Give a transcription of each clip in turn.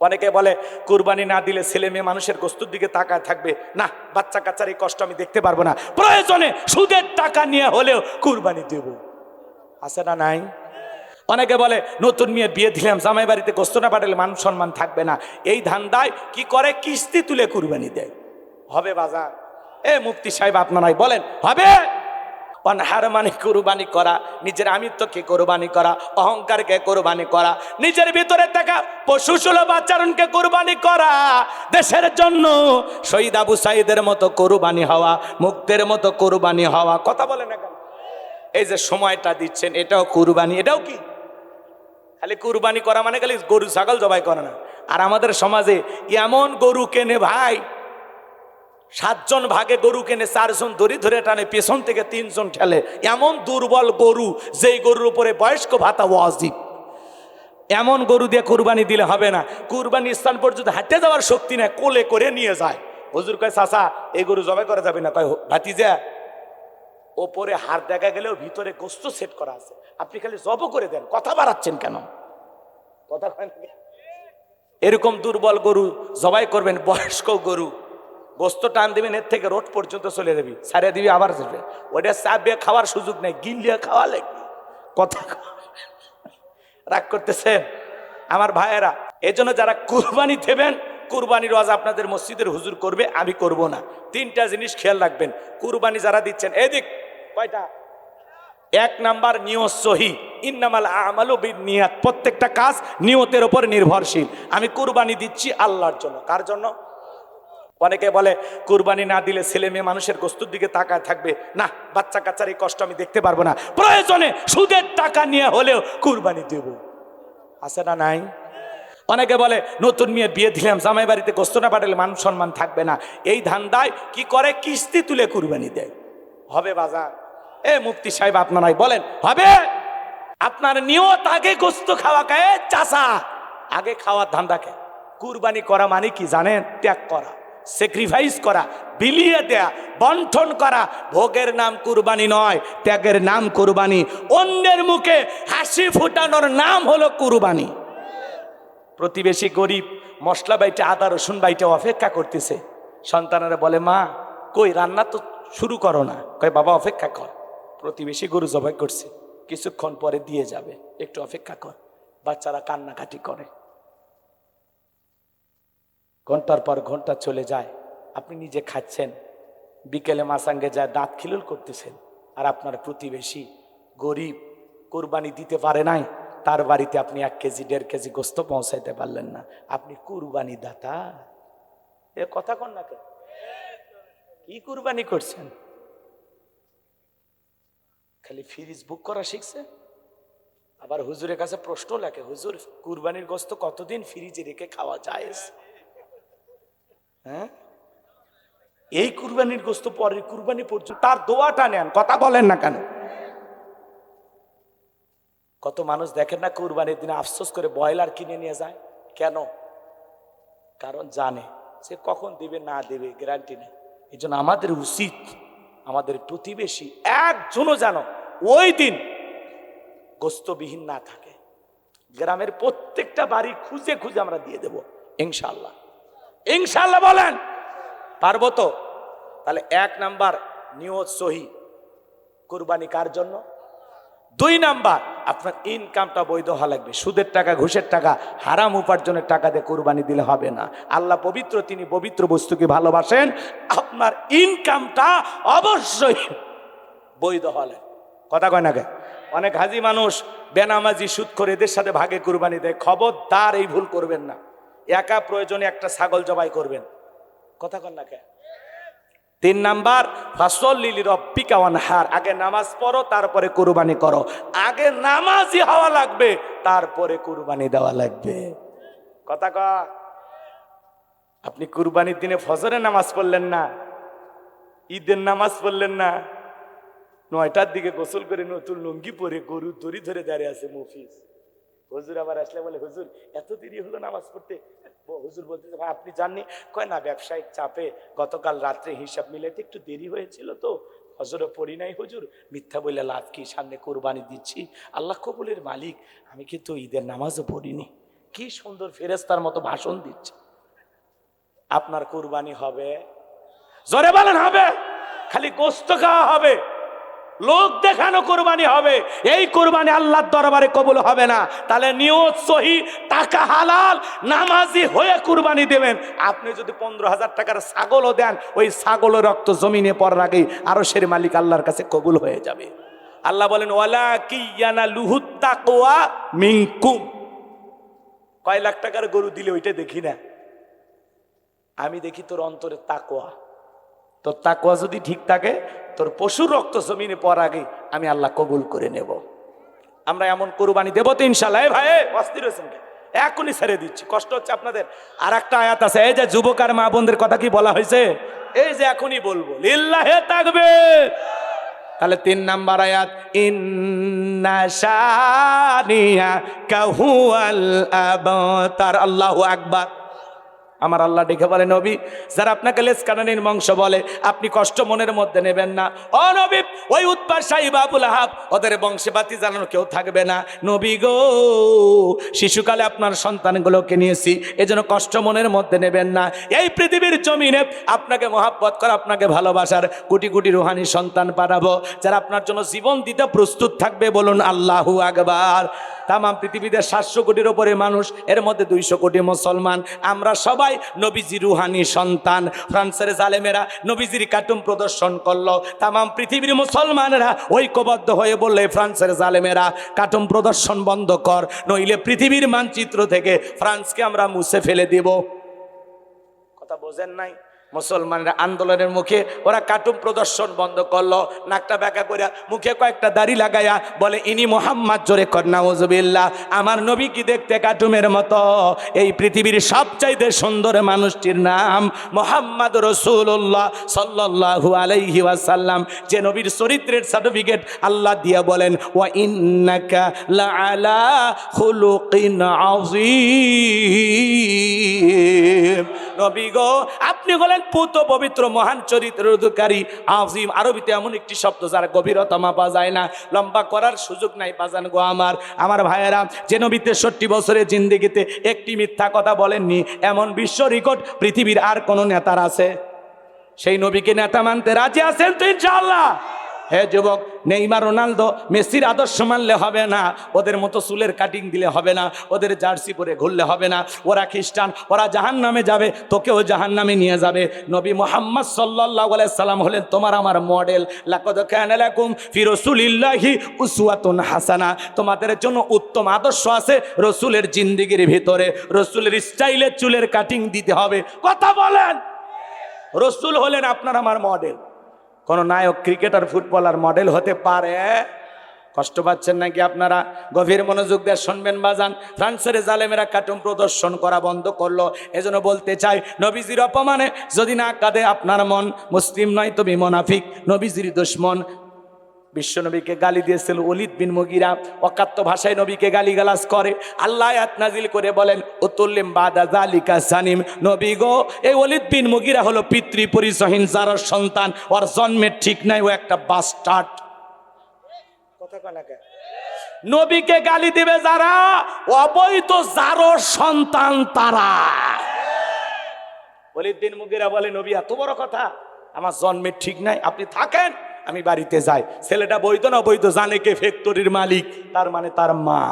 অনেকে বলে কুরবানি না দিলে ছেলে মেয়ে মানুষের গোস্তুর দিকে তাকায় থাকবে না, বাচ্চা কাচ্চার এই কষ্ট আমি দেখতে পারবো না, প্রয়োজনে সুদের টাকা নিয়ে হলেও কুরবানি দেব। আছে না নাই? অনেকে বলে নতুন মেয়ের বিয়ে দিলাম, জামাই বাড়িতে গোস্ত না পাঠালে মান সম্মান থাকবে না, এই ধান্দায় কি করে কিস্তি তুলে কুরবানি দেয়। হবে বাজার? এ মুফতি সাহেব আপনারাই বলেন হবে? অনহার মানে কুরবানি করা, নিজের আমিত্বকে কুরবানি করা, অহংকারকে কুরবানি করা, নিজের ভিতরে থাকা পশুসুলভ আচরণকে কুরবানি করা, দেশের জন্য শহীদ আবু সাঈদের মতো কুরবানি হওয়া, মুক্তের মতো কুরবানি হওয়া। কথা বলে না কেন? এই যে সময়টা দিচ্ছেন এটাও কুরবানি। এটাও কি খালি কুরবানি করা মানে খালি গরু ছাগল জবাই করে না। আর আমাদের সমাজে এমন গরু কেনে ভাই, 7 জন ভাগে গরু কেনে, 4 জন দড়ি ধরে টানে, পেছন থেকে 3 জন ঠেলে। এমন দুর্বল গরু, যেই গরুর উপরে বয়স্ক ভাতা ওয়াজিব। এমন গরু দিয়ে কুরবানি দিলে হবে না। কুরবানি স্থান পর্যন্ত হাঁটে যাওয়ার শক্তি নেই, কোলে করে নিয়ে যায়। হুজুর কয় চাচা এই গরু জবাই করা যাবে না। কয় ভাতিজা, ওপরে হাড় দেখা গেলেও ভিতরে গোস্ত সেট করা আছে, আপনি খালি জব করে দেন, কথা বাড়াচ্ছেন কেন? কথা কয় না? এরকম দুর্বল গরু জবাই করবেন, বয়স্ক গরু গোস্ত টান দিবেন, এর থেকে রোড পর্যন্ত চলে যাবি, সারিয়ে দিবি, আবার যাবে। ওইটা চাপিয়ে খাওয়ার সুযোগ নেই, গিলিয়ে খাওয়া লাগবে। কথা রাগ করতেছেন আমার ভাইয়েরা? এই জন্য যারা কুরবানি দেবেন, কুরবানির ওয়াজ আপনাদের মসজিদের হুজুর করবে, আমি করব না। 3টা জিনিস খেয়াল রাখবেন কুরবানি যারা দিচ্ছেন। এদিক কয়টা? 1 নাম্বার নিয়ত সহি, ইন্নামাল আমালু বিন্নিয়াত। প্রত্যেকটা কাজ নিয়তের উপর নির্ভরশীল। আমি কুরবানি দিচ্ছি আল্লাহর জন্য। কার জন্য? অনেকে বলে কুরবানি না দিলে ছেলে মেয়ে মানুষের গোস্তুর দিকে তাকায় থাকবে না, বাচ্চা কাচ্চার এই কষ্ট আমি দেখতে পারবো না, প্রয়োজনে সুদের টাকা নিয়ে হলেও কুরবানি দেব। আছে না নাই? অনেকে বলে নতুন মেয়ের বিয়ে দিলাম, জামাই বাড়িতে গোস্ত না পাঠালে মান সম্মান থাকবে না, এই ধান্দায় কি করে কিস্তি তুলে কুরবানি দেয়। হবে বাজার? এ মুফতি সাহেব আপনারাই বলেন হবে? আপনার নিয়ত আগে গোস্ত খাওয়া খায় চাষা, আগে খাওয়ার ধান্দাকে। কুরবানি করা মানে কি জানেন? ত্যাগ করা, স্যাক্রিফাইস করা, বিলিয়ে দেয়া, বন্টন করা। ভোগের নাম কুরবানি নয়, ত্যাগের নাম কুরবানি। অন্যের মুখে হাসি ফুটানোর নাম হলো কুরবানি। প্রতিবেশী গরিব মশলা বাইটে, আদা রসুন বাইটে অপেক্ষা করতেছে, সন্তানেরা বলে মা কই রান্না তো শুরু করো না। কয় বাবা অপেক্ষা কর, প্রতিবেশী গরু জবাই করছে, কিছুক্ষণ পরে দিয়ে যাবে, একটু অপেক্ষা কর। বাচ্চারা কান্নাকাটি করে, ঘন্টার পর ঘন্টা চলে যায়। আপনি নিজে খাচ্ছেন, বিকেলে মাসাঙ্গে যায় দাঁত খিলুল করতেছেন, আর আপনার প্রতিবেশী গরিব কুরবানি দিতে পারে নাই, তার বাড়িতে আপনি 1 কেজি 1.5 কেজি গোস্ত পৌঁছাইতে পারলেন না। আপনি কুরবানি দাতা? এ কথা কন না কেন? কি কুরবানি করছেন? খালি ফ্রিজ বুক করা শিখছে। আবার হুজুরের কাছে প্রশ্ন লাগে, হুজুর কুরবানির গোস্ত কতদিন ফ্রিজে রেখে খাওয়া যায়? হ্যাঁ, এই কুরবানির গোস্ত পরের কুরবানি পর্যন্ত তার দোয়াটা নেন। কথা বলেন না কেন? কত মানুষ দেখেন না কুরবানির দিনে আফসোস করে ব্রয়লার কিনে নিয়ে যায়। কেন? কারণ জানে সে কখন দিবে না দেবে গ্যারান্টি নেই। এই জন্য আমাদের উচিত আমাদের প্রতিবেশী একজনও যেন ওই দিন গোস্তবিহীন না থাকে। গ্রামের প্রত্যেকটা বাড়ি খুঁজে খুঁজে আমরা দিয়ে দেব ইনশাআল্লাহ। ইনশাআল্লাহ বলেন পারবো তো? তাহলে 1 নাম্বার নিয়ত সহি, কুরবানি কার জন্য? 2 নাম্বার আপনার ইনকামটা বৈধ হওয়া লাগবে। সুদের টাকা, ঘুষের টাকা, হারাম উপার্জনের টাকা দিয়ে কুরবানি দিলে হবে না। আল্লাহ পবিত্র, তিনি পবিত্র বস্তুকে ভালোবাসেন। আপনার ইনকামটা অবশ্যই বৈধ হলে। কথা কয় না কে? অনেক হাজি মানুষ বেনামাজি সুদ করে এদের সাথে ভাগে কুরবানি দেয়। খবরদার এই ভুল করবেন না। একা প্রয়োজনে একটা ছাগল জবাই করবেন। কথা কন না কে? 3 নাম্বার ফাসল্লি লিরাব্বিকা ওয়ানহার, আগে নামাজ পড়ো তারপরে কুরবানি করো। আগে নামাজি হওয়া লাগবে, তারপরে কুরবানি দেওয়া লাগবে। কথা কয়? আপনি কুরবানির দিনে ফজরের নামাজ পড়লেন না, ঈদের নামাজ পড়লেন না, 9টার দিকে গোসল করে নতুন লুঙ্গি পরে গরু দড়ি ধরে দাঁড়িয়ে আছে মফিজ। হুজুর আবার আসলে বলে হুজুর এত দেরি হলো নামাজ পড়তে। হুজুর বলতেছে ভাই আপনি জাননি? কয় না, ব্যবসায়িক চাপে গতকাল রাত্রে হিসাব মিলাইতে একটু দেরি হয়েছিল তো ফজরও পড়ি নাই হুজুর। মিথ্যা বলে লাভ কি, সামনে কুরবানি দিচ্ছি, আল্লাহ কবুলের মালিক, আমি কিন্তু ঈদের নামাজও পড়িনি। কি সুন্দর ফেরেশতার মতো ভাষণ দিচ্ছে। আপনার কুরবানি হবে, জোরে বলেন হবে। খালি গোস্ত খাওয়া হবে, লোক দেখানো কুরবানি হবে। এই কুরবানি আল্লাহর দরবারে কবুল হবে না। তাহলে নিয়ত সহি, টাকা হালাল, নামাজি হয়ে কুরবানি দেবেন। আপনি যদি 15,000 টাকার ছাগলও দেন, ওই ছাগলের রক্ত জমিনে পড়ার আগেই আরশের মালিক আল্লাহর কাছে কবুল হয়ে যাবে। আল্লাহ বলেন ওয়ালা কিয়ানালুহুত তাকওয়া মিনকুম। কয় লাখ টাকার গরু দিলে ওইটা দেখি না, আমি দেখি তোর অন্তরের তাকওয়া। তোর তাকওয়া যদি ঠিক থাকে, তোর পশুর রক্ত জমিনে পড়ার আগে আমি আল্লাহ কবুল করে নেব। আমরা এমন কুরবানি দেবো তো ইনশাআল্লাহ। ভাই অস্থির হয়েছেন, এখনই ছেড়ে দিচ্ছি, কষ্ট হচ্ছে আপনাদের। আর একটা আয়াত আছে, এই যে যুবক আর মা বোনদের কথা কি বলা হয়েছে, এই যে এখনই বলবো লিল্লাহে তাকবীর। তাহলে 3 নাম্বার আয়াত, ইন্না শানিয়াকা হুয়াল আবতার। আল্লাহু আকবার। আমার আল্লাহ ডেকে বলে, নবী যারা আপনাকে লেজ কাটানির বংশ বলে, আপনি কষ্ট মনের মধ্যে নেবেন না। ও নবী, ওই উতবা সাইবা আবু লাহাব, ওদের বংশে বাতি জ্বালানো কেউ থাকবে না। নবী গো, শিশুকালে আপনার সন্তানগুলোকে নিয়েছি, এজন্য কষ্ট মনের মধ্যে নেবেন না। এই পৃথিবীর জমিনে আপনাকে মহাব্বত করা, আপনাকে ভালোবাসার কোটি কোটি রুহানি সন্তান পাঠাবো, যারা আপনার জন্য জীবন দিতে প্রস্তুত থাকবে। বলুন আল্লাহু আকবার। তাম পৃথিবীতে 700 কোটির ওপরে মানুষ, এর মধ্যে 200 কোটি মুসলমান। আমরা সবাই নবীজি রুহানি সন্তান। ফ্রান্সের জালেমেরা নবীজির কার্টুন প্রদর্শন করলো, তাম পৃথিবীর মুসলমানেরা ঐক্যবদ্ধ হয়ে বললে, ফ্রান্সের জালেমেরা কার্টুন প্রদর্শন বন্ধ কর, নইলে পৃথিবীর মানচিত্র থেকে ফ্রান্সকে আমরা মুছে ফেলে দেব। কথা বোঝেন নাই? মুসলমানরা আন্দোলনের মুখে ওরা কার্টুন প্রদর্শন বন্ধ করলো, নাকটা ব্যাকা করে মুখে কয়েকটা দাড়ি লাগাইয়া বলে, ইনি মোহাম্মদ, জোরে কর নাউজুবিল্লাহ। আমার নবী কি দেখতে কার্টুনের মতো? এই পৃথিবীর সবচাইতে সুন্দর মানুষটির নাম মোহাম্মদ রাসূলুল্লাহ সাল্লাল্লাহু আলাইহি ওয়াসাল্লাম। যে নবীর চরিত্রের সার্টিফিকেট আল্লাহ দিয়া বলেন, ওয়া ইন্নাকা লাআলা খুলুকিন আযীম। নবী গো, আপনি হলেন পুত পবিত্র মহান চরিত্রের অধিকারী। আজিম আরবিতে এমন একটি শব্দ যার গভীরতা মাপা যায় না, লম্বা করার সুযোগ নাই। বাজান গো আমার ভাইয়েরা, যে নবী 63 বছরের জিন্দেগিতে একটি মিথ্যা কথা বলেননি, এমন বিশ্ব রেকর্ড পৃথিবীর আর কোন নেতার আছে? সেই নবীকে নেতা মানতে রাজি আছেন তো ইনশাআল্লাহ? হে যুবক, নেইমার, রোনালদো, মেসির আদর্শ মানলে হবে না, ওদের মতো চুলের কাটিং দিলে হবে না, ওদের জার্সি পরে ঘুরলে হবে না। ওরা খ্রিস্টান, ওরা জাহান্নামে যাবে, তোকেও জাহান্নামে নিয়ে যাবে। নবী মুহাম্মদ সাল্লাল্লাহু আলাইহি সাল্লাম হলেন তোমার আমার মডেল। লাকাদ কানা লাকুম ফি রাসূলিল্লাহি উসওয়াতুন হাসানা। তোমাদের জন্য উত্তম আদর্শ আছে রাসূলের জিন্দেগির ভিতরে। রাসূলের স্টাইলে চুলের কাটিং দিতে হবে। কথা বলেন, রাসূল হলেন আপনার আমার মডেল। কোন নায়ক, ক্রিকেটার, ফুটবলার মডেল হতে পারে? কষ্ট পাচ্ছেন নাকি আপনারা? গভীর মনোযোগ দিয়ে শুনবেন বাজান। ফ্রান্সের জালেমেরা কার্টুন প্রদর্শন করা বন্ধ করলো। এজন্য বলতে চাই, নবীজির অপমানে যদি না কাঁদে আপনার মন, মুসলিম নয় তুমি মুনাফিক, নবীজির দুশমন। বিশ্বনবীকে গালি দিয়েছিল ওলীদ বিন মুগীরা, অকাত্য ভাষায় নবীকে গালিগালাজ করে। আল্লাহ আয়াত নাজিল করে বলেন, উতুল্লিম বাদা যালিকা জানিম। নবী গো, এই ওলীদ বিন মুগীরা হলো পিতৃ পরিচয়হীন জারর সন্তান, ওর জন্মের ঠিক নাই, ও একটা বাস্টার্ড। কথা কয় না কেন? নবীকে গালি দিবে যারা, অবৈধ জারর সন্তান তারা। ওলীদ বিন মুগীরা বলে, নবী এত বড় কথা, আমার জন্মের ঠিক নাই, আপনি থাকেন, আমি বাড়িতে যাই। ছেলেটা বৈধ না অবৈধ জানে কে? ফ্যাক্টরির মালিক, তার মানে তার মা।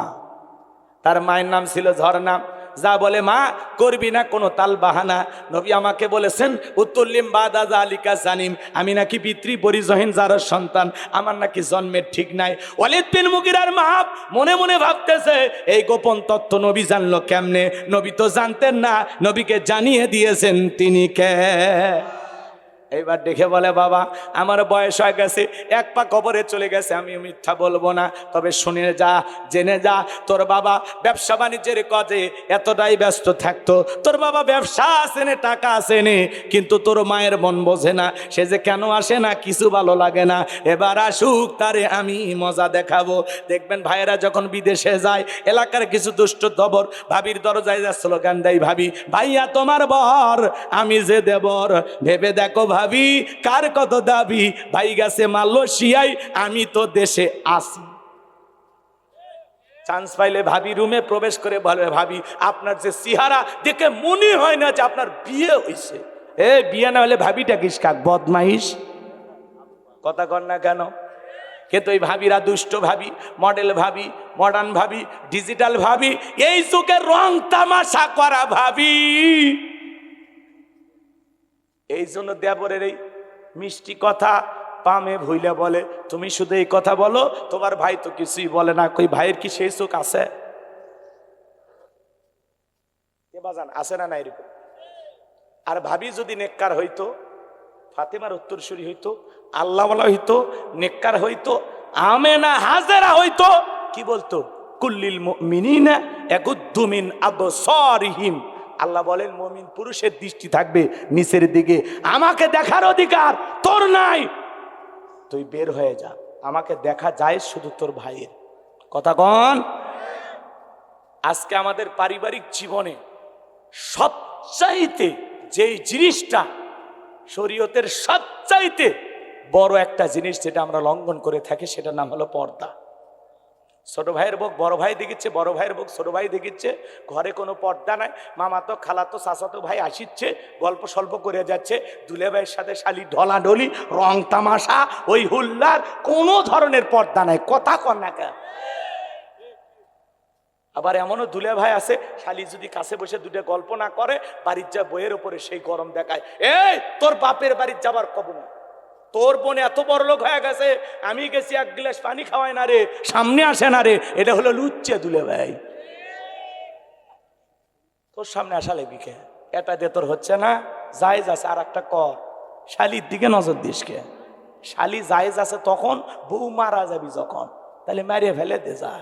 তার মায়ের নাম ছিল ঝর্ণা। যা বলে, মা করবি না কোনো তাল বাহানা। নবী আমাকে বলেছেন, উত্তল্লিম বাদা যালিকা জানিম, আমি নাকি পিতৃ পরিচয়হীন জারর সন্তান, আমার নাকি জন্মের ঠিক নাই। ওলীদ বিন মুগীরার মা মনে মনে ভাবতেছে, এই গোপন তথ্য নবী জানলো কেমনে? নবী তো জানতেন না, নবীকে জানিয়ে দিয়েছেন তিনি কে। এইবার দেখে বলে, বাবা আমার বয়স হয়ে গেছে, এক পা কবরে চলে গেছে, আমি মিথ্যা বলবো না, তবে শুনে যা, জেনে যা, তোর বাবা ব্যবসা বাণিজ্যের কাজে এতটাই ব্যস্ত থাকতো। তোর বাবা ব্যবসা আছে না, টাকা আছে না, কিন্তু তোর মায়ের মন বোঝে না, সে যে কেন আসে না, কিছু ভালো লাগে না। এবার আসুক, তারে আমি মজা দেখাবো। দেখবেন ভাইয়েরা যখন বিদেশে যায়, এলাকার কিছু দুষ্ট দবর ভাবির দরজায় যা স্লোগান দেয়, ভাবি ভাইয়া তোমার বর, আমি যে দেবর, ভেবে দেখো ভাবি কার কত দাবি, ভাই গেছে মালয়েশিয়ায়, আমি তো দেশে আসি। চান্স পাইলে ভাবি রুমে প্রবেশ করে বলে, ভাবি আপনার যে চেহারা দেখে মনে হয় না যে আপনার বিয়ে হয়েছে। বিয়ে না হলে ভাবিটা কিস কাক বদমাইশ, কথা কর না কেন? কিন্তু এই ভাবিরা দুষ্ট ভাবি, মডেল ভাবি, মডার্ন ভাবি, ডিজিটাল ভাবি, এই যুগের রং তামাশা করা ভাবি। এই জন্য দেবরের এই মিষ্টি কথা পামে ভুইলে বলে, তুমি শুধু এই কথা বলো, তোমার ভাই তো কিছুই বলে না। কই ভাইয়ের কি সেই চোখ আছে? কে বাজান আছে না নাই এরকম? আর ভাবি যদি নেককার হইতো, ফাতেমার উত্তরসূরি হইতো, আল্লাহওয়ালা হইতো, নেককার হইতো, আমেনা হাজেরা হইতো, কি বলতো? কুল্লিল মুমিনিনা ইয়াগুদ্দু মিন আবসারিহিম। আল্লাহ বলেন মুমিন পুরুষের দৃষ্টি থাকবে নিচের দিকে। আমাকে দেখার অধিকার তোর নাই, তুই বের হয়ে যা। আমাকে দেখা যায় শুধু তোর ভাইয়ের। কথা কন। আজকে আমাদের পারিবারিক জীবনে সবচাইতে যেই জিনিসটা শরীয়তের সবচাইতে বড় একটা জিনিস যেটা আমরা লঙ্ঘন করে থাকি, সেটার নাম হলো পর্দা। ছোট ভাইয়ের বউ বড় ভাই দেখিচ্ছে, বড় ভাইয়ের বউ ছোট ভাই দেখিচ্ছে, ঘরে কোনো পর্দা নাই। মামাতো খালাতো চাচাতো ভাই আসিচ্ছে, গল্প স্বল্প করে যাচ্ছে, দুলে ভাইয়ের সাথে শালি ঢলাঢলি, রং তামাশা, ওই হুল্লার, কোনো ধরনের পর্দা নাই। কথা কর না কেন? আবার এমনও দুলে ভাই আছে, শালি যদি কাছে বসে দুটো গল্প না করে, বাড়ির যা বইয়ের উপরে সেই গরম দেখায়। এই তোর বাপের বাড়ির যাবার কব না, তোর বোন এত বড় লোক হয়ে গেছে, আমি গেছি এক গ্লাস পানি খাওয়াই না রে, সামনে আসে না রে। এটা হলো লুচ্চে দুলে ভাই। তোর সামনে আসা লেবি কে? এটা দিয়ে তোর হচ্ছে না, জায়েজ আছে আর একটা কর। শালির দিকে নজর দিস কে? শালি জায়েজ আছে তখন, বউ মারা যাবি যখন, তাহলে মারিয়ে ফেলে দে, যা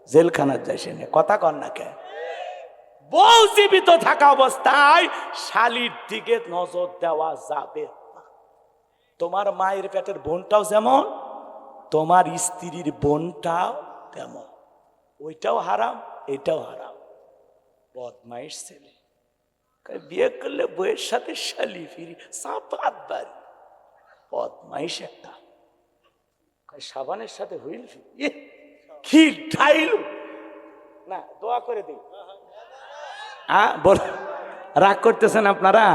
জেলখানার যাই সে। কথা কর না কে? বউ জীবিত থাকা অবস্থায় শালির দিকে নজর দেওয়া যাবে না। তোমার মায়ের পেটের বোনটাও যেমন, তোমার স্ত্রীর বোনটাও তেমন। ওইটাও হারাম, এটাও হারাম। বদমাইশ ছেলে বিয়ে করলে বইয়ের সাথে শালি ফিরি, চাপাত বাড়ি, বদমাইশ একটা। সাবানের সাথে হুইল ফিরি, কি ঢাইল না। দোয়া করে দিই। বল, রাগ করতেছেন আপনারা?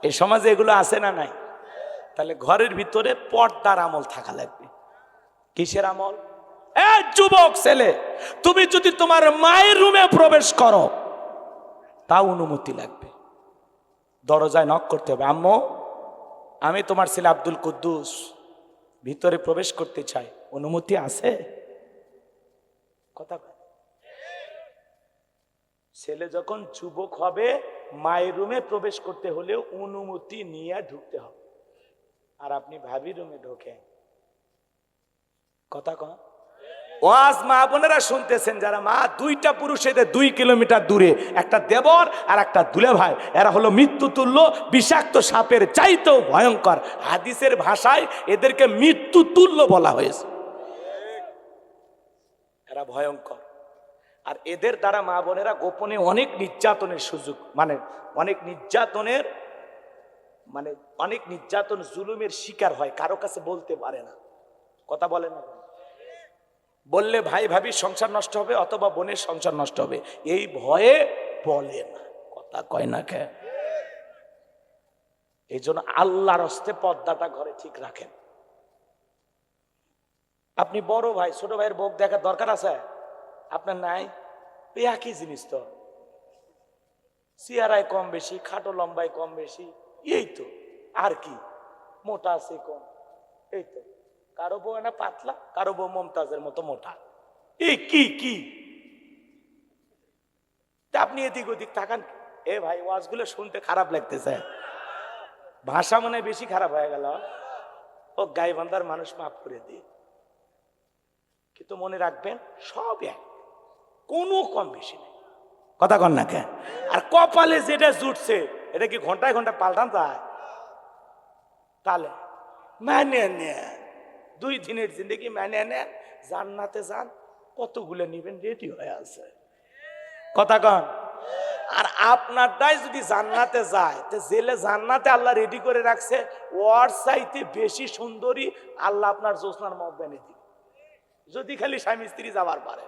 এই সমাজে এগুলো আছে না নাই? তাহলে ঘরের ভিতরে পর্দার আমল থাকা লাগবে। কিসের আমল? যুবক ছেলে, তুমি যদি তোমার মায়ের রুমে প্রবেশ করো, তা অনুমতি লাগবে। দরজায় নক করতে হবে, আম্মু আমি তোমার ছেলে আব্দুল কুদ্দুস ভিতরে প্রবেশ করতে চাই, অনুমতি আছে? কথা। ছেলে যখন যুবক হবে, মায়ের রুমে প্রবেশ করতে হলে অনুমতি নিয়ে ঢুকতে হবে। আর আপনি ভাবি রুমে ঢোকেন, কথা কন। ওয়াজ মা বোনেরা শুনতেছেন যারা, মা দুইটা পুরুষ এদের 2 কিলোমিটার দূরে, একটা দেবর আর একটা দুলে ভাই, এরা হলো মৃত্যু তুল্য, বিষাক্ত সাপের চাইতেও ভয়ঙ্কর। হাদিসের ভাষায় এদেরকে মৃত্যু তুল্য বলা হয়েছে। এরা ভয়ঙ্কর। আর এদের দ্বারা মা বোনেরা গোপনে অনেক নির্যাতনের সুযোগ, অনেক নির্যাতন জুলুমের শিকার হয়, কারো কাছে বলতে পারে না। কথা বলে না, বললে ভাই ভাবি সংসার নষ্ট হবে, অথবা বোনের সংসার নষ্ট হবে, এই ভয়ে বলে না। কথা কয় না কে? এই জন্য আল্লাহর হস্তে পর্দাটা ঘরে ঠিক রাখেন। আপনি বড় ভাই ছোট ভাইয়ের বউ দেখার দরকার আছে আপনার? নাই। একই জিনিস তো, চেহারায় কম বেশি, খাটো লম্বায় কম বেশি, এই তো। আর কি? মোটা আছে কম, এই তো। কারো বউ না পাতলা, কারো বউ মমতাজের মতো মোটা। এই কি আপনি এদিক ওদিক তাকান। ভাই ওয়াজগুলো শুনতে খারাপ লাগতেছে, ভাষা মনে বেশি খারাপ হয়ে গেল। ও গাইবান্ধার মানুষ, মাফ করে দিই, কিন্তু মনে রাখবেন সব এক, কোনো কম বেশি নেই। কথা কন না কেন? আর কপালে যেটা জুটছে, এটা কি ঘন্টায় ঘন্টায় পাল্টান যায়? তাহলে মানে নেন, 2 দিনের জিন্দগি মানে নেন, জান্নাতে যান। কতগুলো নিবেন রেডি হয়ে আছে। কথা কন। আর আপনারটাই যদি জান্নাতে যায়, তো জেলে জান্নাতে আল্লাহ রেডি করে রাখছে, ওর চাইতে বেশি সুন্দরী আল্লাহ আপনার জোসনার মত বেনে দিবে, যদি খালি স্বামী স্ত্রী যাবার পারে।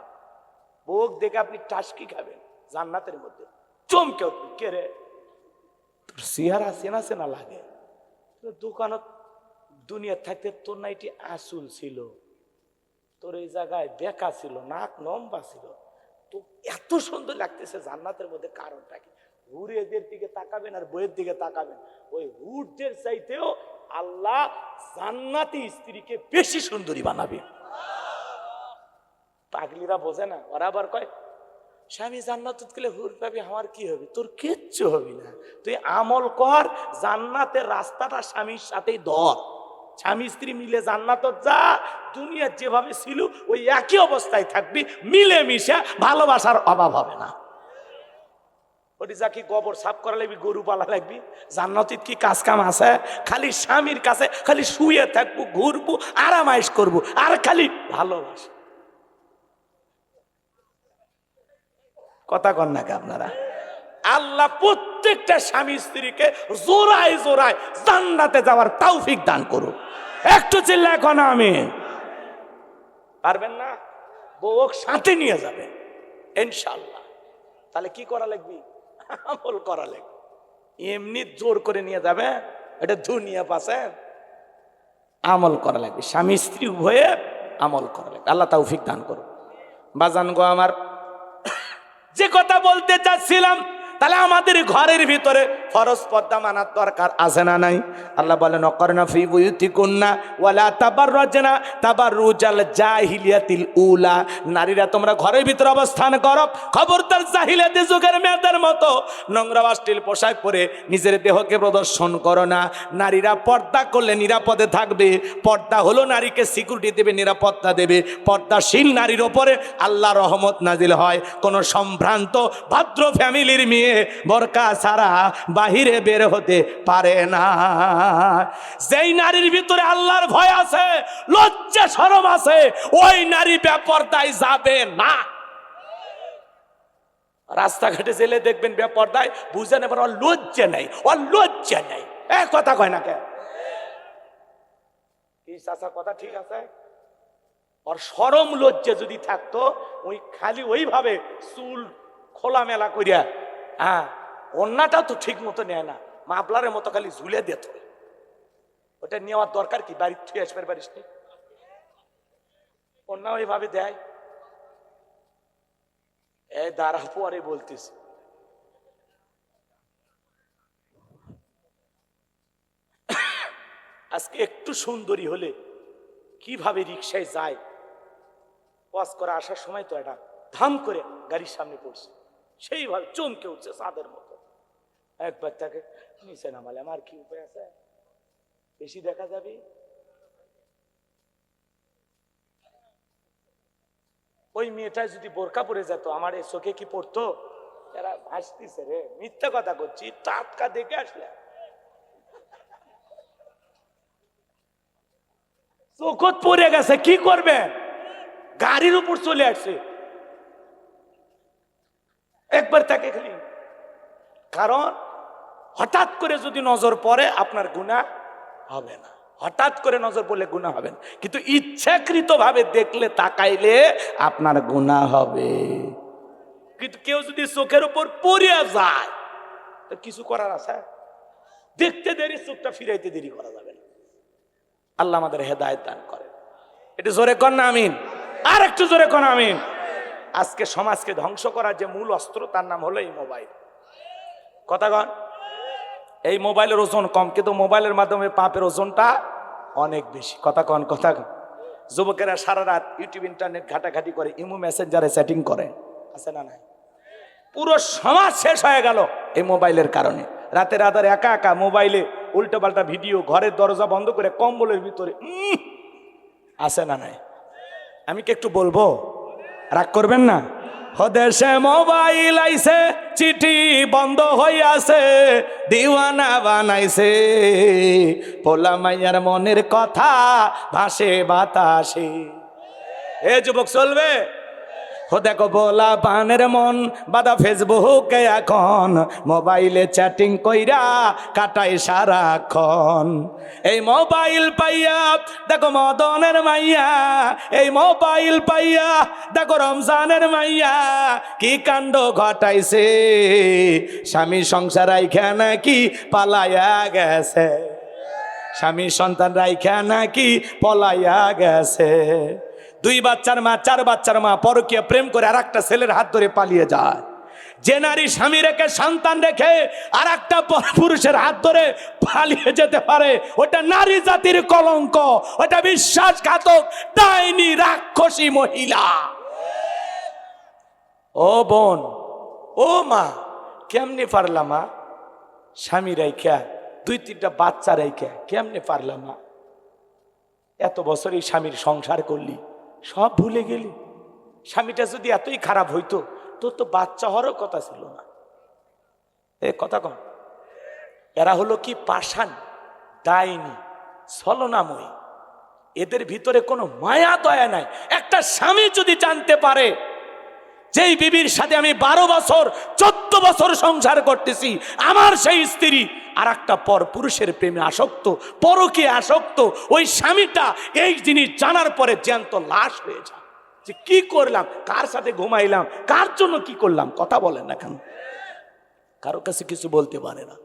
বউক দেখে আপনি টাসকি খাবেন জান্নাতের মধ্যে, চমকে উঠবেন, কে রে তোর চেহারা চেনা চেনা লাগে, দোকানত দুনিয়া থাকতে তোর না এটি আসুল ছিল, তোর এই জায়গায় বেকা ছিল, নাক লম্বা ছিল, তো এত সুন্দর লাগতেছে জান্নাতের মধ্যে। কারণটা কি? হুর এদের দিকে তাকাবেন আর বইয়ের দিকে তাকাবেন, ওই হুরদের চাইতেও আল্লাহ জান্নাতি স্ত্রীকে বেশি সুন্দরী বানাবে। পাগলিরা বোঝে না, ওরা আবার কয় স্বামী জান্নাত গেলে হুর পাবি, আমার কি হবে? তোর কিচ্ছু হবি না, তুই আমল কর, জান্নাতের রাস্তাটা স্বামীর সাথেই ধর, স্বামী স্ত্রী মিলে জান্নাত যা, দুনিয়ার যেভাবে ছিল ওই একই অবস্থায় থাকবি, মিলে মিশে ভালোবাসার অভাব হবে না। ওটি যা কি গোবর সাফ করা লাগবি, গরু পালা লাগবি, জান্নাতির কি কাজ কাম আছে? খালি স্বামীর কাছে খালি শুয়ে থাকবো, ঘুরবো, আরামাইশ করবো, আর খালি ভালোবাসা। কথা কন নাকি আপনারা? আল্লাহ প্রত্যেকটা স্বামী স্ত্রীকে জোড়ায় জোড়ায় জান্নাতে যাওয়ার তৌফিক দান করুন। একটু চিল্লা এখন আমি পারবেন না, বউ সাথে নিয়ে যাবে ইনশাআল্লাহ। তাহলে কি করা লাগবে? আমল করা লাগবে। এমনি জোর করে নিয়ে যাবে এটা দুনিয়া পাশে, আমল করা লাগবে, স্বামী স্ত্রী উভয়ে আমল করা লাগবে। আল্লাহ তৌফিক দান করুন। বাজান গো আমার, যে কথা বলতে চাচ্ছিলাম, তাহলে আমাদের ঘরের ভিতরে ফরজ পর্দা মানার দরকার আছে না নাই? আল্লাহ বলেন অকরনা ফি বুয়ুতিকুন্না ওয়ালা তাবাররাজনা তাবাররুজাল জাহিলিয়াতিল উলা, নারীরা তোমরা ঘরের ভিতরে অবস্থান করো, খবরদার জাহিলিয়াতি যুগের মেয়েদের মতো নোংরা অশ্লীল পোশাক পরে নিজের দেহকে প্রদর্শন করো না। নারীরা পর্দা করলে নিরাপদে থাকবে, পর্দা হলো নারীকে সিকিউরিটি দেবে, নিরাপত্তা দেবে। পর্দাশীল নারীর ওপরে আল্লাহ রহমত নাজিল হয়। কোন সম্ভ্রান্ত ভদ্র ফ্যামিলির মেয়ে বোরকা ছাড়া বাহিরে বের হতে পারে না। যেই নারীর ভিতরে আল্লাহর ভয় আছে, লজ্জা শরম আছে, ওই নারী বেপরদায় যাবে না। রাস্তাঘাটে জেলে দেখবেন বেপরদায়, বুঝেন এবার ওর লজ্জা নেই, ওর লজ্জা নেই। এ কথা কয় না কেন? কি চাচা কথা ঠিক আছে? ওর শরম লজ্জা যদি থাকতো, ওই খালি ওইভাবে চুল খোলামেলা করিয়া, হ্যাঁ, অন্যটাও তো ঠিক মতো নেয় না, মাপলারের মতো খালি ঝুলে দিত। ওটা নেওয়ার দরকার কি? বাড়ির থেকে আসবার পারিস নি, অন্য ওইভাবে দেয়। এই দাঁড়া, পরে বলতেছি। আজকে একটু সুন্দরী হলে কিভাবে রিক্সায় যায়, ওয়াজ করে আসার সময় তো এটা ধাম করে গাড়ির সামনে পড়ছে, সেইভাবে চমকে উঠছে চাঁদের মতো। একবার তাকে নিচে নামালে আমার কি উপায় আছে? বেশি দেখা যাবে। ওই মেয়েটাই যদি বোরকা পরে যেত, আমার এই চোখে কি পড়তো? এরা হাসতিছে রে, মিথ্যা কথা করছি, টাটকা দেখে আসলে চোখত পড়ে গেছে, কি করবে? গাড়ির উপর চলে আসছে। একবার তাকে খালি, কারণ হঠাৎ করে যদি নজর পড়ে আপনার গুনাহ হবে না, হঠাৎ করে নজর পড়লে গুনাহ হবে না, কিন্তু ইচ্ছাকৃত ভাবে দেখলে তাকাইলে আপনার গুনাহ হবে। কিন্তু কেউ যদি চোখের উপর পড়ে যায় তো কিছু করার আছে? দেখতে দেরি, চোখটা ফিরাইতে দেরি করা যাবে না। আল্লাহ আমাদের হেদায়েত দান করে। একটু জোরে কর না আমিন, আর একটু জোরে কর আমিন। আজকে সমাজকে ধ্বংস করার যে মূল অস্ত্র, তার নাম হলো এই মোবাইল। কথা কন, এই মোবাইলের ওজন কম, কিন্তু মোবাইলের মাধ্যমে পাপের ওজনটা অনেক বেশি। কথা কন, কথা কন। যুবকেরা সারা রাত ইউটিউব ইন্টারনেট ঘাটাঘাটি করে, ইমো মেসেঞ্জারে চ্যাটিং করে, আছে না নাই? পুরো সমাজ শেষ হয়ে গেল এই মোবাইলের কারণে। রাতের আধারে একা একা মোবাইলে উল্টো পাল্টা ভিডিও, ঘরের দরজা বন্ধ করে কম্বলের ভিতরে, আছে না নাই? আমি কি একটু বলবো? রাগ করবেন না? হদেশে মোবাইল আইছে, চিঠি বন্ধ হইয়াছে, দিওয়ানা বানাইছে, পোলা মাইয়ার মনের কথা ভাসে বাতাসে। এ যুবক চলবে? ও দেখো বলা পানের মন বাদা ফেসবুকে এখন মোবাইলে চ্যাটিং কইরা কাটায় সারাক্ষণ। এই মোবাইল পাইয়া দেখো মদনের মাইয়া, এই মোবাইল পাইয়া দেখো রমজানের মাইয়া কি কাণ্ড ঘটাইছে, স্বামী সংসার রাইখা নাকি পালাইয়া গেছে, স্বামী সন্তান রাইখা নাকি পলাইয়া গেছে। দুই বাচ্চার মা, চার বাচ্চার মা পরকীয়া প্রেম করে আর একটা ছেলের হাত ধরে পালিয়ে যায়। যে নারী স্বামী রেখে সন্তান রেখে আর একটা পুরুষের হাত ধরে পালিয়ে যেতে পারে, ওটা নারী জাতির কলঙ্ক, ওটা বিশ্বাসঘাতক ডাইনি রাক্ষসী মহিলা। ও বোন, ও মা, কেমনে পারলাম মা স্বামী রাইখা দুই তিনটা বাচ্চা রাইখা, কেমনে পারলাম মা? এত বছর এই স্বামীর সংসার করলি, সব ভুলে গেলি? স্বামীটা যদি এতই খারাপ হইতো তোর তো বাচ্চা হওয়ারও কথা ছিল না। এ কথা কম। এরা হলো কি পাষাণ, ডাইনি, ছলনাময়ী। এদের ভিতরে কোনো মায়া দয়া নাই। একটা স্বামী যদি জানতে পারে যেই বিবির সাথে আমি 12 বছর 14 বছর সংসার করতেছি, আমার সেই স্ত্রী আর একটা পর পুরুষের প্রেমে আসক্ত, পরকে আসক্ত, ওই স্বামীটা এই জিনিস জানার পরে জ্যান্ত লাশ হয়ে যায়। যে কি করলাম, কার সাথে ঘুমাইলাম, কার জন্য কি করলাম, কথা বলেন না কেন? কারো কাছে কিছু বলতে পারে না।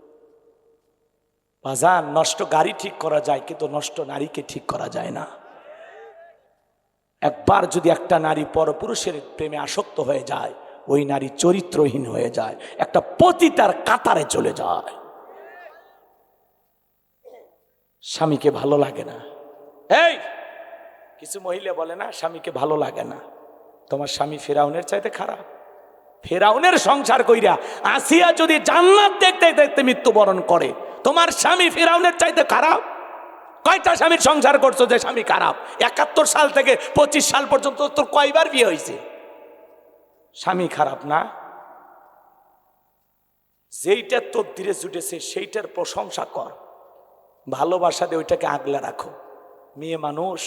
বাজার নষ্ট গাড়ি ঠিক করা যায়, কিন্তু নষ্ট নারীকে ঠিক করা যায় না। একবার যদি একটা নারী পরপুরুষের প্রেমে আসক্ত হয়ে যায়, ওই নারী চরিত্রহীন হয়ে যায়, একটা পতিতার কাতারে চলে যায়। স্বামীকে ভালো লাগে না। এই কিছু মহিলা বলে না স্বামীকে ভালো লাগে না। তোমার স্বামী ফেরাউনের চাইতে খারাপ। ফেরাউনের সংসার কইরা আসিয়া যদি জান্নাত দেখতে দেখতে মৃত্যুবরণ করে, তোমার স্বামী ফেরাউনের চাইতে খারাপ? কয়টা স্বামীর সংসার করছো যে স্বামী খারাপ? 71 সাল থেকে 25 সাল পর্যন্ত তোর কয়বার বিয়ে হয়েছে? স্বামী খারাপ না? যেইটা তকদিরে জুটেছে সেইটার প্রশংসা কর, ভালোবাসা দিয়ে ওইটাকে আগলে রাখো। মেয়ে মানুষ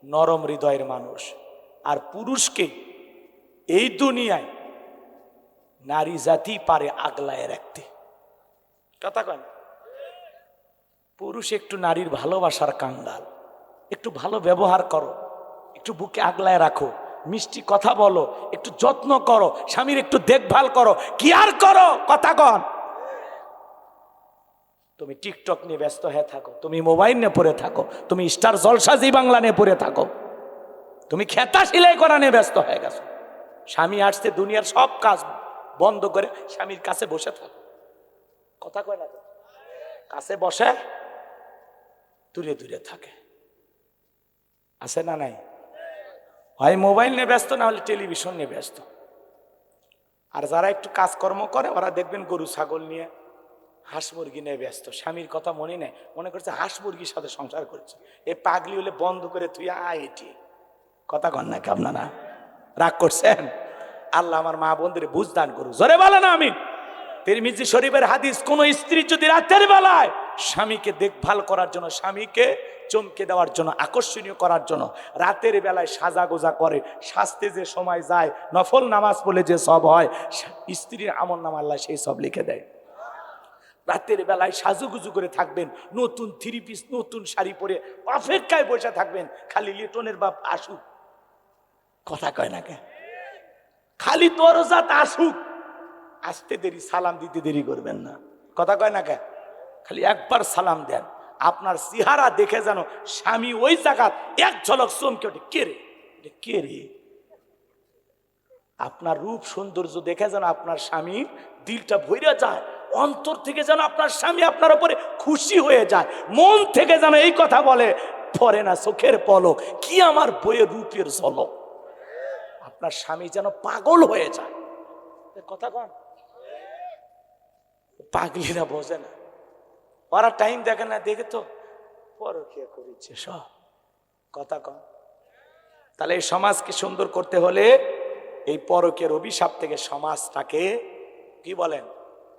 নরম হৃদয়ের মানুষ, আর পুরুষকে এই দুনিয়ায় নারী জাতি পারে আগলায় রাখতে। কথা কন, পুরুষ একটু নারীর ভালোবাসার কাঙ্গাল। একটু ভালো ব্যবহার করো, একটু বুকে আগলায় রাখো, মিষ্টি কথা বলো, একটু যত্ন করো, স্বামীর একটু দেখভাল করো, কেয়ার করো। কথা কন। তুমি টিকটক নিয়ে ব্যস্ত হয়ে থাকো, তুমি মোবাইল নিয়ে পড়ে থাকো, তুমি স্টার জলসা জি বাংলা নিয়ে পড়ে থাকো, তুমি খেতা সেলাই করা নিয়ে ব্যস্ত হয়ে গেছো। স্বামী আসতে দুনিয়ার সব কাজ বন্ধ করে স্বামীর কাছে বসে থাকো। কথা কয় না? কাছে বসে দূরে দূরে থাকে। আছে না নাই? হয় মোবাইল নিয়ে ব্যস্ত, না হলে টেলিভিশন নিয়ে ব্যস্ত। আর যারা একটু কাজকর্ম করে ওরা দেখবেন গরু ছাগল নিয়ে, হাঁস মুরগি নিয়ে ব্যস্ত। স্বামীর কথা মনে নেই, মনে করছে হাঁস মুরগির সাথে সংসার করছে। এ পাগলি হলে বন্ধ করে তুই এটি। কথা কন নাকি আপনারা? রাগ করছেন? আল্লাহ আমার মা বোনদের বুঝ দান করুক। জোরে বলে না আমি। তিরমিজি শরীফের হাদিস, কোন স্ত্রী যদি রাতের বেলায় স্বামীকে দেখভাল করার জন্য, স্বামীকে চমকে দেওয়ার জন্য, আকর্ষণীয় করার জন্য রাতের বেলায় সাজা গোজা করে, সাজতে যে সময় যায়, নফল নামাজ পড়লে যে সব হয়, স্ত্রীর আমল নামা আল্লাহ সেই সব লিখে দেয়। রাতের বেলায় সাজুগুজু করে থাকবেন, নতুন 3 পিস নতুন শাড়ি পরে অপেক্ষায় বসে থাকবেন খালি লিটনের বাপ আসুক। কথা কয় না কে? খালি তোর জাত আসুক, আসতে দেরি, সালাম দিতে দেরি করবেন না। কথা কয় না কে? খালি একবার সালাম দেন। আপনার চেহারা দেখে যেন স্বামী ওই জায়গায় এক ঝলক চমকে ওঠে, কে রে, কে রে। আপনার রূপ সৌন্দর্য দেখে যেন আপনার স্বামীর দিলটা ভরে যায়, অন্তর থেকে যেন আপনার স্বামী আপনার উপরে খুশি হয়ে যায়, মন থেকে যেন এই কথা বলে, পরে না চোখের পলক, কি আমার বইয়ের রূপের ঝলক। আপনার স্বামী যেন পাগল হয়ে যায়। কথা কন। পাগলিরা বোঝে না, ওরা টাইম দেখে না, দেখে তো পরকীয়া করেছে সব। কথা কন। তাহলে এই সমাজকে সুন্দর করতে হলে এই পরকীয়ার অভিশাপ থেকে সমাজটাকে কি বলেন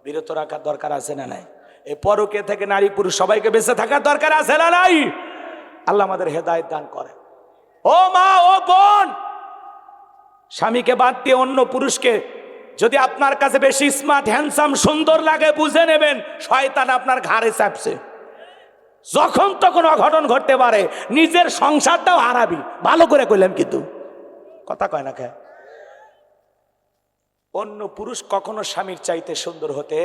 বিরত রাখার দরকার আছে না নাই? এই পরকীয়া থেকে নারী পুরুষ সবাইকে বেঁচে থাকার দরকার আছে না নাই? আল্লাহ আমাদের হেদায়েত দান করেন। ও মা, ও বোন, স্বামীকে বাদ দিয়ে অন্য পুরুষকে যদি আপনার কাছে বেশি স্মার্ট হ্যান্ডসাম সুন্দর লাগে বুঝে নেবেন শয়তান আপনার ঘাড়ে চাপছে। যখন তখন অঘটন ঘটতে পারে, নিজের সংসারটাও হারাবি। ভালো করে কইলাম কিন্তু কথা কয় না কে? অন্য পুরুষ কখনো স্বামীর চাইতে সুন্দর হতে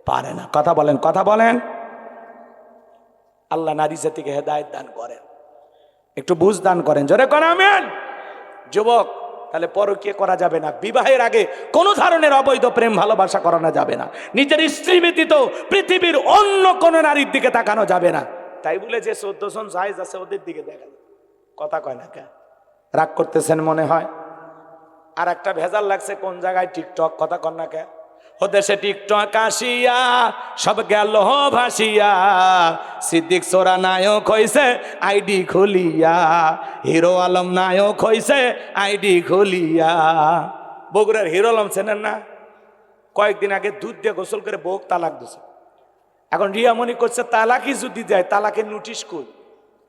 পারে না। কথা বলেন, কথা বলেন। আল্লাহ নারী জাতিকে হেদায়েত দান করেন, একটু বুঝ দান করেন, জোরে করেন আমিন। যুবক, তাহলে পরকীয়া করা যাবে না। বিবাহের আগে কোনো ধরনের অবৈধ প্রেম ভালোবাসা করানো যাবে না। নিজের স্ত্রী ব্যতীত পৃথিবীর অন্য কোনো নারীর দিকে তাকানো যাবে না। তাই বলে যে 14 জন জায়েজ আছে ওদের দিকে দেখা যায়। কথা কয় না কে? রাগ করতেছেন মনে হয়। আর একটা ভেজাল লাগছে কোন জায়গায়? টিকটক। কথা কন না কে? ও দেশে টিকটক আসিয়া সব গেল ভাসিয়া, সিদ্দিক সোরা নায়ক হইছে আইডি খুলিয়া, হিরো আলম নায়ক হইছে আইডি খুলিয়া। বগুড়ার হিরো আলম চেনেন না? কয়েকদিন আগে দুধ দিয়ে গোসল করে বউক তালাক দিছে। এখন রিয়ামণি করছে তালাকই যদি যায় তালাকের নোটিশ কই?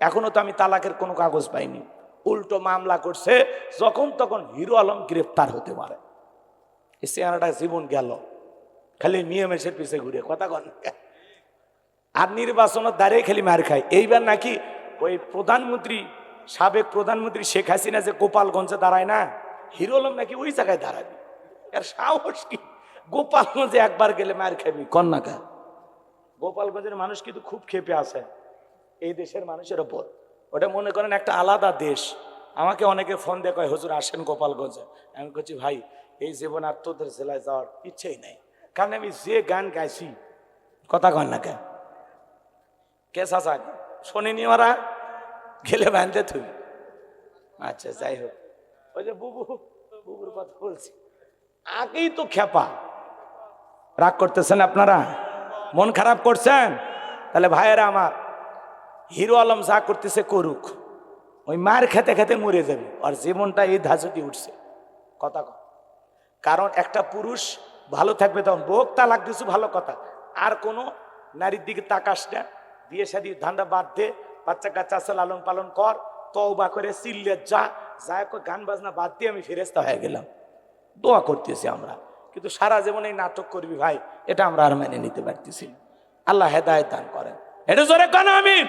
এখনো তো আমি তালাকের কোনো কাগজ পাইনি। উল্টো মামলা করছে, যখন তখন হিরো আলম গ্রেফতার হতে পারে। এই চেহারাটা জীবন গেল খালি নিয়মের পিছিয়ে ঘুরে। কথা কন। আর নির্বাচনের দ্বারে খালি মার খায়। এইবার নাকি ওই প্রধানমন্ত্রী, সাবেক প্রধানমন্ত্রী শেখ হাসিনা যে গোপালগঞ্জে দাঁড়ায় না, হিরো আলম নাকি ওই জায়গায় দাঁড়াবি। এর সাহস কি? গোপালগঞ্জে একবার গেলে মার খাবি কন্যাকা। গোপালগঞ্জের মানুষ কিন্তু খুব ক্ষেপে আছে এই দেশের মানুষের ওপর। ওটা মনে করেন একটা আলাদা দেশ। আমাকে অনেকে ফোন দিয়ে কয় হুজুর আসেন গোপালগঞ্জে। আমি বলছি ভাই এই জীবন আর তোদের জেলায় যাওয়ার ইচ্ছেই নাই, কারণ আমি যে গান গাইছি। কথা কন না কেন? কে চাচা শোনেনি ওরা? গেলে বাঁধতে তুই। আচ্ছা যাই হোক, ওই যে বুবুর কথা বলছি, আগেই তো খেপা। রাগ করতেছেন আপনারা? মন খারাপ করছেন? তাহলে ভাইয়েরা আমার, হিরো আলম যা করতেছে করুক, ওই মার খেতে খেতে মরে যাবে। আর জীবনটা এই ধাঁচতে উঠছে। কথা কন। কারণ একটা পুরুষ ভালো থাকবে তখন। বোক তালাক দিছু ভালো কথা, আর কোনো নারীর দিকে তাকাস না। বিয়ে শাদী ধান্দা বাদ দে, বাচ্চা কাচ্চা আছে লালন পালন কর, তওবা করে চিল্লে যা যা গান বাজনা বাদ দিয়ে আমি ফেরেশতা হয়ে গেলাম। দোয়া করতেছি আমরা। কিন্তু সারা জীবন এই নাটক করবি ভাই, এটা আমরা আর মেনে নিতে পারতেছি। আল্লাহ হেদায়েত দান করেন। এটা জোরে কান আমিন।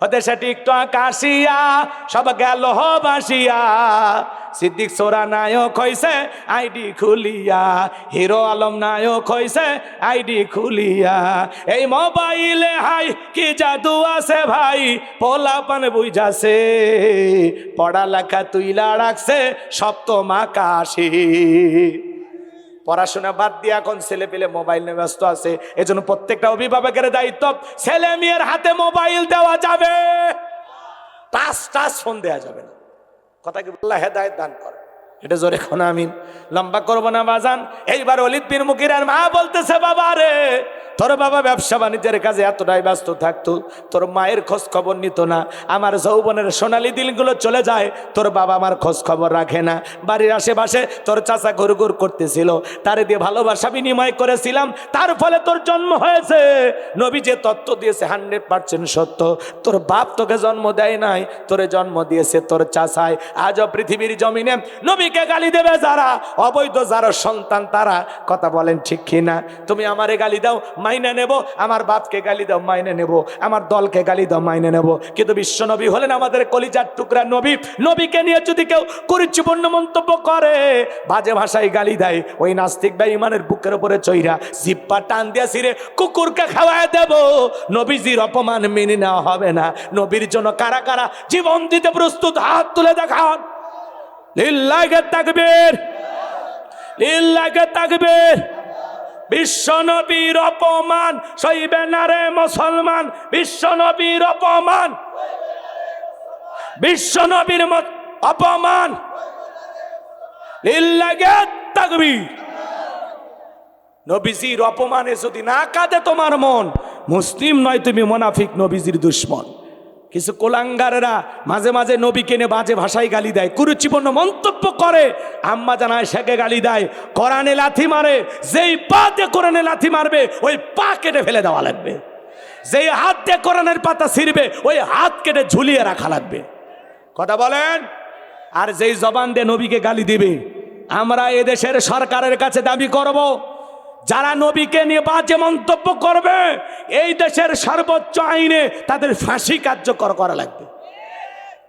দেশে টিকটক আসিয়া সব গেল বাসিয়া, সিদ্দিক সোরা নায়ক হইছে আইডি খুলিয়া, হিরো আলম নায়ক হইছে আইডি খুলিয়া। এই মোবাইলে হাই কি জাদু আছে ভাই, পোলাপান বুঝাছে, পড়ালেখা তুইলা রাখছে সপ্তম আকাশে। পড়াশোনা বাদ দিয়ে এখন ছেলে পেলে মোবাইল নিয়ে ব্যস্ত আছে। এজন্য প্রত্যেকটা অভিভাবকের দায়িত্ব, ছেলে মেয়ের হাতে মোবাইল দেওয়া যাবে, টাচ ফোন দেওয়া যাবে না। কথা কি? আল্লাহ হেদায়েত দান করে। এটা জোরে কোন আমিন। লম্বা করবো না বাজান। এইবার ওয়ালিদ বিন মুগীরার মা বলতেছে, বাবা রে, তোর বাবা ব্যবসা বাণিজ্যের কাজে এতটাই ব্যস্ত থাকতো, তোর মায়ের খোঁজ খবর নিত না। আমার যৌবনের সোনালী দিনগুলো চলে যায়, তোর বাবা আমার খোঁজ খবর রাখে না। বাড়ির আশেপাশে তোর চাচা ঘুরঘুর করতেছিল, তারে দিয়ে ভালোবাসা বিনিময় করেছিলাম, তার ফলে তোর জন্ম হয়েছে। নবী যে তত্ত্ব দিয়েছে 100% সত্য। তোর বাপ তোকে জন্ম দেয় নাই, তোরে জন্ম দিয়েছে তোর চাচাই। আজও পৃথিবীর জমিনে নবীকে গালি দেবে যারা, অবৈধ যারা সন্তান তারা। কথা বলেন ঠিক কিনা? তুমি আমারে গালি দাও, মাইনে নেব। আমার বাপকে গালি দাও, মাইনে নেব। আমার দলকে গালি দাও, মাইনে নেব। কিন্তু বিশ্ব নবী হলেন আমাদের কলিজার টুকরা নবী। নবীকে নিয়ে যদি কেউ কুরুচিপূর্ণ মন্তব্য করে, বাজে ভাষায় গালি দেয়, ওই নাস্তিক বা ইমানের বুকের উপরে চইরা জিব্বা টান দিয়ে ছিঁড়ে কুকুরকে খাওয়ায় দেব। নবীজির অপমান মেনে নেওয়া হবে না। নবীর জন্য কারা কারা জীবন দিতে প্রস্তুত? হাত তুলে দেখান। লিল্লাহি তাকবীর, লিল্লাহি তাকবীর। বিশ্ব নবীর অপমান সইবে না রে মুসলমান, বিশ্ব নবীর অপমান, বিশ্ব নবীর অপমান। লিল্লাহি তাকবীর। নবীজির অপমানে যদি না কাঁদে তোমার মন, মুসলিম নয় তুমি মুনাফিক, নবীজির দুশমন। কিছু কোলাঙ্গারেরা মাঝে মাঝে নবীকে নিয়ে বাজে ভাষায় গালি দেয়, কুরুচিপূর্ণ মন্তব্য করে, আম্মা জান আয়েশাকে গালি দেয়, কোরআনে লাথি মারে। যেই পা দিয়ে কোরআনে লাথি মারবে ওই পা কেটে ফেলে দেওয়া লাগবে। যেই হাত দিয়ে কোরআনের পাতা ছিঁড়বে ওই হাত কেটে ঝুলিয়ে রাখা লাগবে। কথা বলেন। আর যেই জবান দিয়ে নবীকে গালি দিবে, আমরা এদেশের সরকারের কাছে দাবি করব, যারা নবীকে নিয়ে বাজে মন্তব্য করবে এই দেশের সর্বোচ্চ আইনে তাদের ফাঁসি কার্যকর করা লাগবে।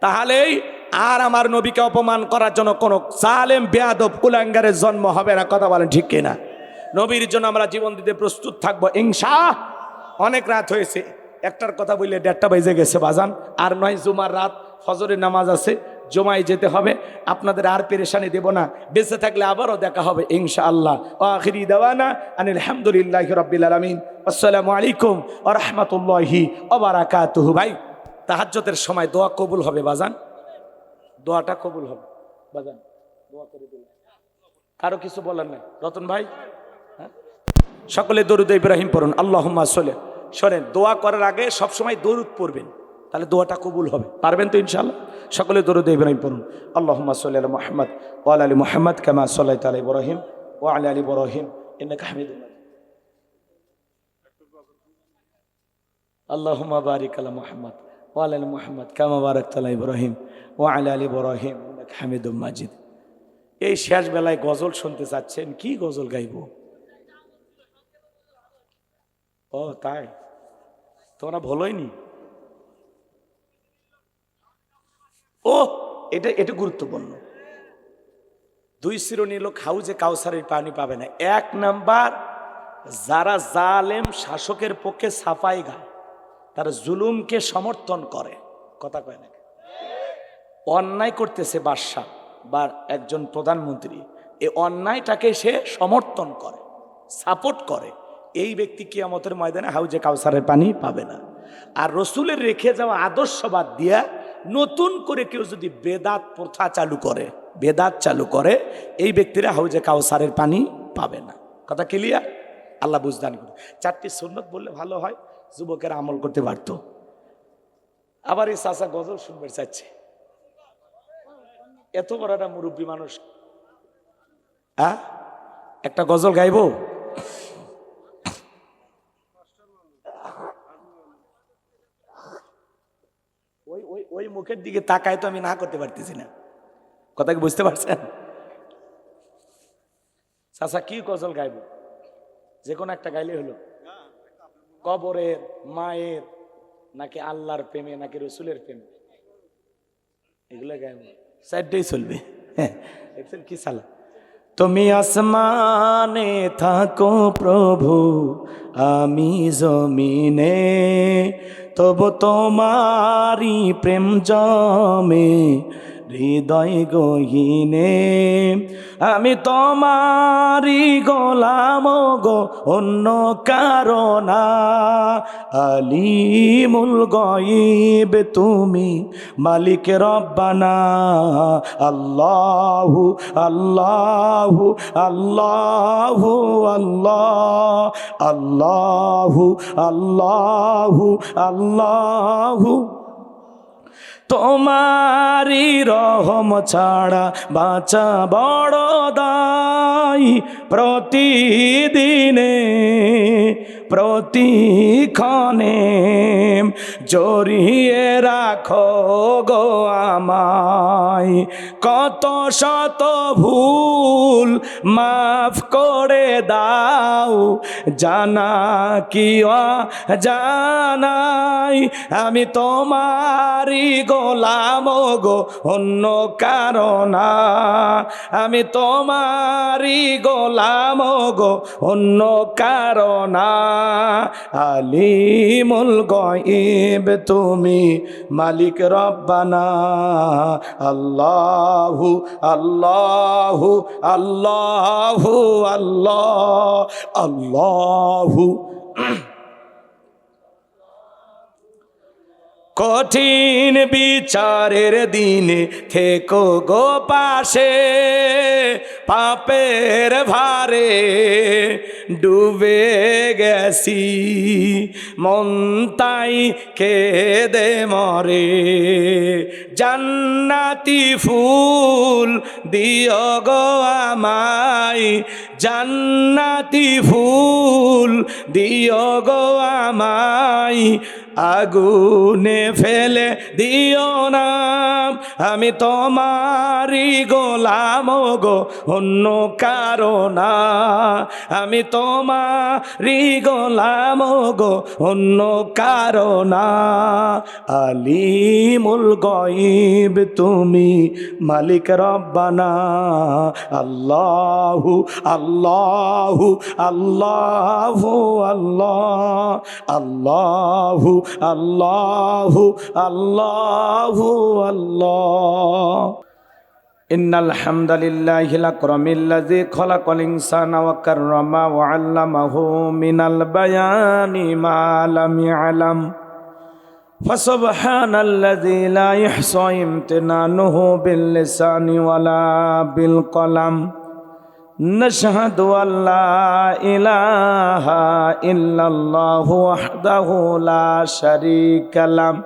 তাহলেই আর আমার নবীকে অপমান করার জন্য কোনো জালেম বেয়াদব কুলাঙ্গারের জন্ম হবে না। কথা বলেন ঠিক কিনা? নবীর জন্য আমরা জীবন দিতে প্রস্তুত থাকবো ইনশাআল্লাহ। অনেক রাত হয়েছে, একটার কথা বললে 1:30 বেজে গেছে বাজান। আর নয় জুমার রাত, ফজরের নামাজ আছে, জমায় যেতে হবে। আপনাদের আর পেরেশানি দেব না, বেঁচে থাকলে আবারও দেখা হবে ইনশাআল্লাহ। আখিরি দাওয়ানা আনিল হামদুলিল্লাহি রাব্বিল আলামিন। আসসালামু আলাইকুম ওয়া রাহমাতুল্লাহি ওয়া বারাকাতুহু। ভাই তাহাজ্জুদের সময় দোয়া কবুল হবে বাজান, দোয়াটা কবুল হবে বাজান, দোয়া করে দিন। কারো কিছু বলার নাই রতন ভাই? সকলে দরুদ ইব্রাহিম পড়ুন, আল্লাহুম্মা সাল্লি। শোনেন, দোয়া করার আগে সবসময় দরুদ পড়বেন, তাহলে দোয়াটা কবুল হবে। পারবেন তো ইনশাআল্লাহ? সকলে দরুদ ইব্রাহিম পড়ুন, আল্লাহুম্মা সাল্লি আলা মুহাম্মদ ওয়া আলা আলি মুহাম্মদ কামা সাল্লাইতা আলা ইব্রাহিম ওয়া আলা আলি ইব্রাহিম ইন্নাকা হামিদুম মাজিদ। আল্লাহুম্মা বারিক আলা মুহাম্মদ ওয়া আলা আলি মুহাম্মদ কামা বারাকতা আলা ইব্রাহিম ওয়া আলা আলি ইব্রাহিম ইন্নাকা হামিদুম মাজিদ। এই শেষ বেলায় গজল শুনতে চাচ্ছেন? কি গজল গাইব? ও তাই, তোমরা ভুলোইনি। ও এটা এটা গুরুত্বপূর্ণ। 2 শ্রেণীর লোক হাউজে কাউসারের পানি পাবে না। 1 নাম্বার, যারা জালেম শাসকের পক্ষে সাফাই গায়, তারা জুলুমকে সমর্থন করে। কথা কয় না? অন্যায় করতেছে বাদশা বা একজন প্রধানমন্ত্রী, এই অন্যায়টাকে সে সমর্থন করে, সাপোর্ট করে, এই ব্যক্তি কিয়ামতের ময়দানে হাউজে কাউসারের পানি পাবে না। আর রসুলের রেখে যাওয়া আদর্শবাদ দিয়া নতুন করে কেউ যদি বেদাত প্রথা চালু করে, বেদাত চালু করে, এই ব্যক্তিরা হাউজে কাউসারের পানি পাবে না। কথা ক্লিয়ার? আল্লাহ বুঝদান করে। 4টি সুন্নত বললে ভালো হয়, যুবকেরা আমল করতে পারত। আবার এই চাচা গজল শুনবে চাচ্ছে, এত বড় একটা মুরব্বী মানুষ, একটা গজল গাইব? ওই মুখের দিকে তাকায় তো আমি না করতে পারতেছি না। কথা কি বুঝতে পারছেন? চাচা কি গজল গাইব? যে কোনো একটা গাইলে হলো। কবরের, মায়ের, নাকি আল্লাহর প্রেমে, নাকি রসুলের প্রেমে? এগুলো গাইব, 4টাই চলবে। হ্যাঁ, দেখছেন কি সালা। তুমি আসমানে থাকো প্রভু, আমি জমিনে, তবু তোমারি প্রেম জমে হৃদয় গহীনে। আমি তোমারি গোলাম গো, অন্য কারণা। আলিমুল গায়ব তুমি, মালিক রব্বানা। আল্লাহু আল্লাহু আল্লাহু আল্লাহ, আল্লাহু আল্লাহু আল্লাহু। তোমারি রহম ছাড়া বাঁচা বড় দায়, প্রতিদিনে প্রতিক্ষণে জড়িয়ে রাখো গো আমায়। কত শত ভুল মাফ করে দাও, জানা কি জানাই। আমি তোমারি গোলাম গো, অন্য কারণা। আমি তোমারি গোলাম গো, অন্য কারণা। আলিমুল গায়ব তুমি, মালিক রব্বানা। আল্লাহু আল্লাহু আল্লাহু আল্লাহ, আল্লাহু। কঠিন বিচারের দিনে থেকো গো পাশে, পাপের ভারে ডুবে গেছি, মন তাই কেঁদে মরে। জান্নাতি ফুল দিও গো আমায়, জান্নাতি ফুল দিও গো আমায়। আগুনে ফেলে দিও না, আমি তোমারই গোলাম গো, অন্য কারো না। আমি তোমারই গোলাম গো, অন্য কারো না। আলিমুল গায়ব তুমি, মালিক রব্বানা। আল্লাহু আল্লাহু আল্লাহু আল্লাহ, আল্লাহু আল্লাহু আল্লাহু আল্লাহ। ইন্নাল হামদালিল্লাহিল আকরামিল্লাযী খালাকাল ইনসানা ওয়া কাররামা ওয়া আল্লামাহু মিনাল বায়ানি মা লাম ইয়ালাম। ফাসুবহানাল্লাযী লা ইহসা ইমতিনানুহু বিল লিসানি ওয়ালা বিল কলাম। নাশহাদু আল্লা ইলাহা ইল্লাল্লাহু ওয়াহদাহু লা শারীকা লাহু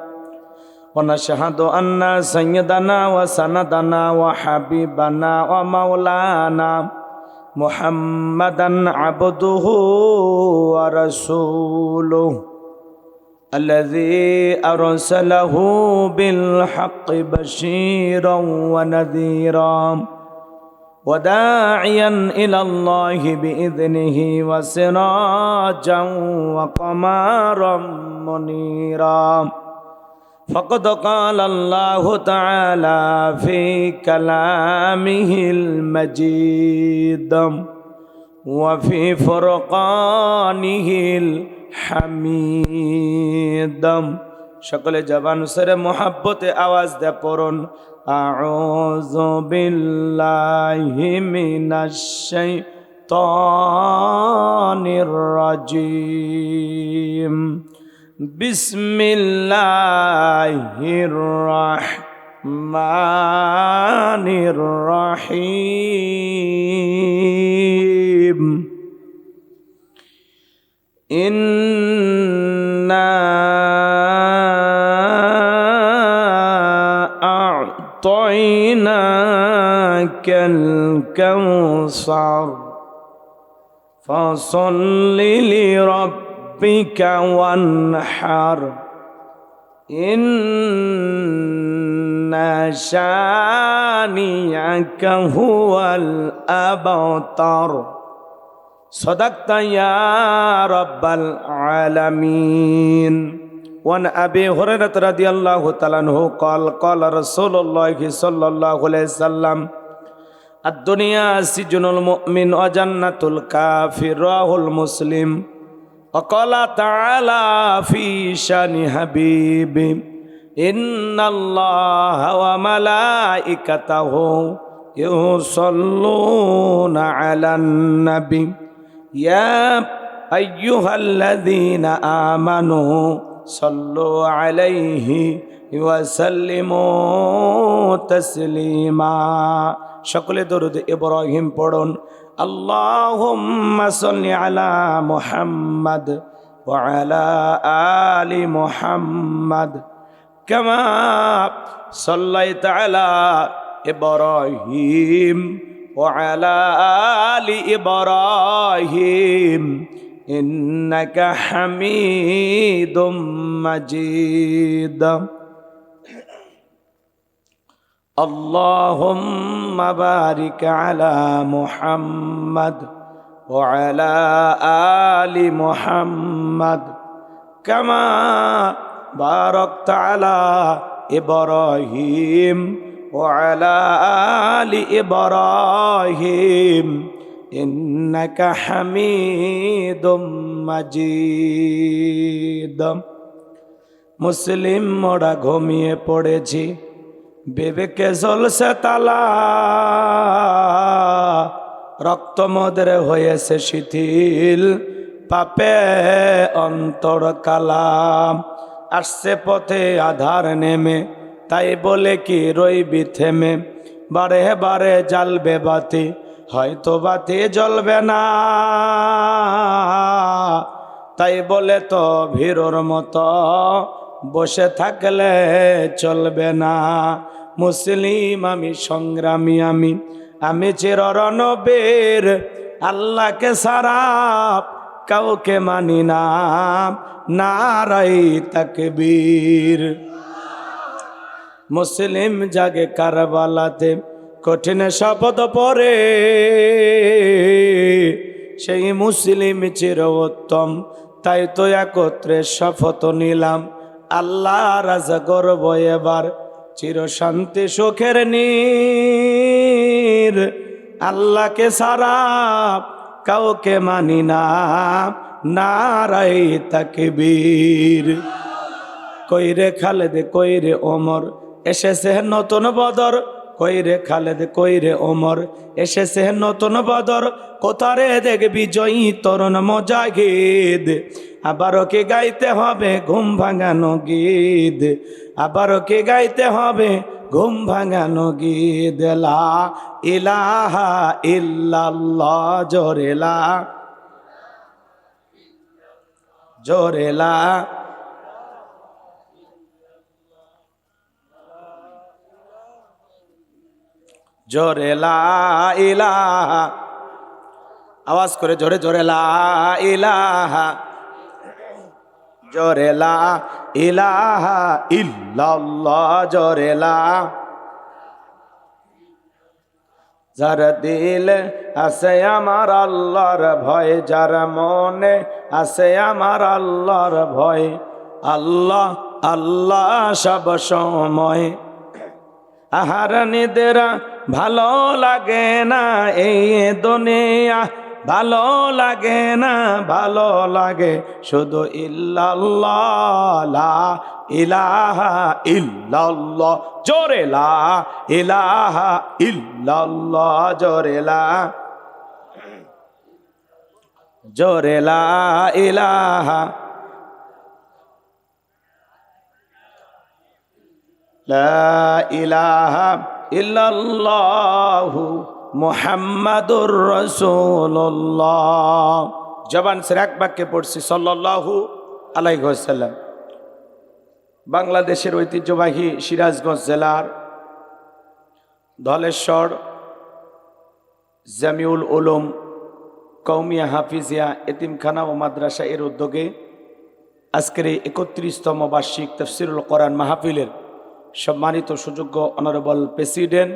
ওয়া নাশহাদু আন্না সাইয়্যিদানা ওয়া সানাদানা ওয়া হাবিবানা ওয়া মাওলানা মুহাম্মাদান আবদুহু ওয়া রাসূলুহু الذي أرسله بالحق بشيرا ونذيرا وداعيا إلى الله بإذنه وسراجا وقمرا منيرا. فقد قال الله تعالى في كلامه المجيد وفي فرقانه الحميد. সকলে জবান সরে মোহাব্বতে আওয়াজ দে পড়ুন আউযু বিল্লাহি মিনাশ শাইতানির রাজিম। বিসমিল্লাহির রাহমানির রহিম। ইন্না আ'তাইনাকাল কাউসার ফাসাল্লি লিরাব্বিকা ওয়ানহার ইন্না শানিয়াকা হুয়াল আবতার। صدقت يا رب العالمين. وعن أبي هريرة رضي الله تعالى عنه قال قال رسول الله صلى الله عليه وسلم الدنيا سجن المؤمن وجنة الكافر. رواه المسلم. وقال تعالى في شان حبيبي إن الله وملائكته يصلون على النبي يا أيها الذين آمنوا صلوا عليه وسلموا تسليما. সকলে দরুদ ইব্রাহিম পড়ুন। আল্লাহুম্মা সাল্লি আলা মুহাম্মাদ ওয়া আলা আলি মুহাম্মাদ কামা সাল্লাইতা আলা ইব্রাহিম ওয়া আলা আলি ইব্রাহিম ইন্নাকা হামিদুম মাজিদ। আল্লাহুম্মা বারিক আলা মুহাম্মাদ ওয়া আলা আলি মুহাম্মাদ কামা বারাকতা আলা ইব্রাহিম ওয়া আলা আলি ইব্রাহিম ইন্নাকা হামিদুম মাজিদ। মুসলিম মোরা ঘুমিয়ে পড়েছি, বিবেকে জ্বলছে তালা, রক্ত মোদের হয়েছে শিথিল, পাপে অন্তর কালাম। আসছে পথে আধার নেমে, তাই বলে কি রইবি থেমে, বারে বারে জ্বালবে বাতি, হয়তো বাতি জ্বলবে না, তাই বলে তো ভীরুর মতো বসে থাকলে চলবে না। মুসলিম আমি, সংগ্রামী আমি চির রণবীর, আল্লাহকে সারা কাউকে মানি না, নারাই তাকবীর। মুসলিম জাগে কারবালাতে কঠিন শপথ পরে, সেই মুসলিম চির উত্তম, তাই তো একত্রে শপথ নিলাম, আল্লাহ রাজা গর্ব এবার চির শান্তি সুখের নীর। আল্লাহকে সারা কাউকে মানি না, নারাই তাকবীর। কইরে খালেদ কইরে ওমর, এসেছে নতুন বদর, কইরে খালেদ কইরে ওমর, এসেছে নতুন বদর। কোথারে দেখবি জয়ী তরুণ মুজাহিদ, আবারও কি গাইতে হবে ঘুম ভাঙানো গীত, আবারও কি গাইতে হবে ঘুম ভাঙানো গীত। লা ইলাহা ইল্লাল্লাহ, জোরে লা, জোরে লা, জোরে লা ইলাহা, আওয়াজ করে জোরে জোরে লা ইলাহা, জোরে লা ইলাহা ইল্লাল্লাহ, জোরে লা। যার দিল আছে আমার আল্লাহর ভয়, যার মনে আছে আমার আল্লাহর ভয়, আল্লাহ আল্লাহ সব সময়। আহার নিদেরা ভালো লাগে না এই দুনিয়া, ভালো লাগে না, ভালো লাগে শুধু ইল্লাল্লাহ, লা ইলাহা ইল্লাল্লাহ, জোরে লা ইলাহা ইল্লাল্লাহ, জোরে লা, জোরে লা ইলাহা, লা ইলাহা ইল্লাল্লাহু মুহাম্মাদুর রাসূলুল্লাহ। জবান সে এক বাক্যে পড়ছি সাল্লাল্লাহু আলাইহি ওয়াসাল্লাম। বাংলাদেশের ঐতিহ্যবাহী সিরাজগঞ্জ জেলার ধলেশ্বর জামিউল উলুম কওমিয়া হাফিজিয়া এতিমখানা ও মাদ্রাসা এর উদ্যোগে আজকের এই 31তম বার্ষিক তাফসিরুল কোরআন মাহফিলের সম্মানিত সুযোগ্য অনারেবল প্রেসিডেন্ট,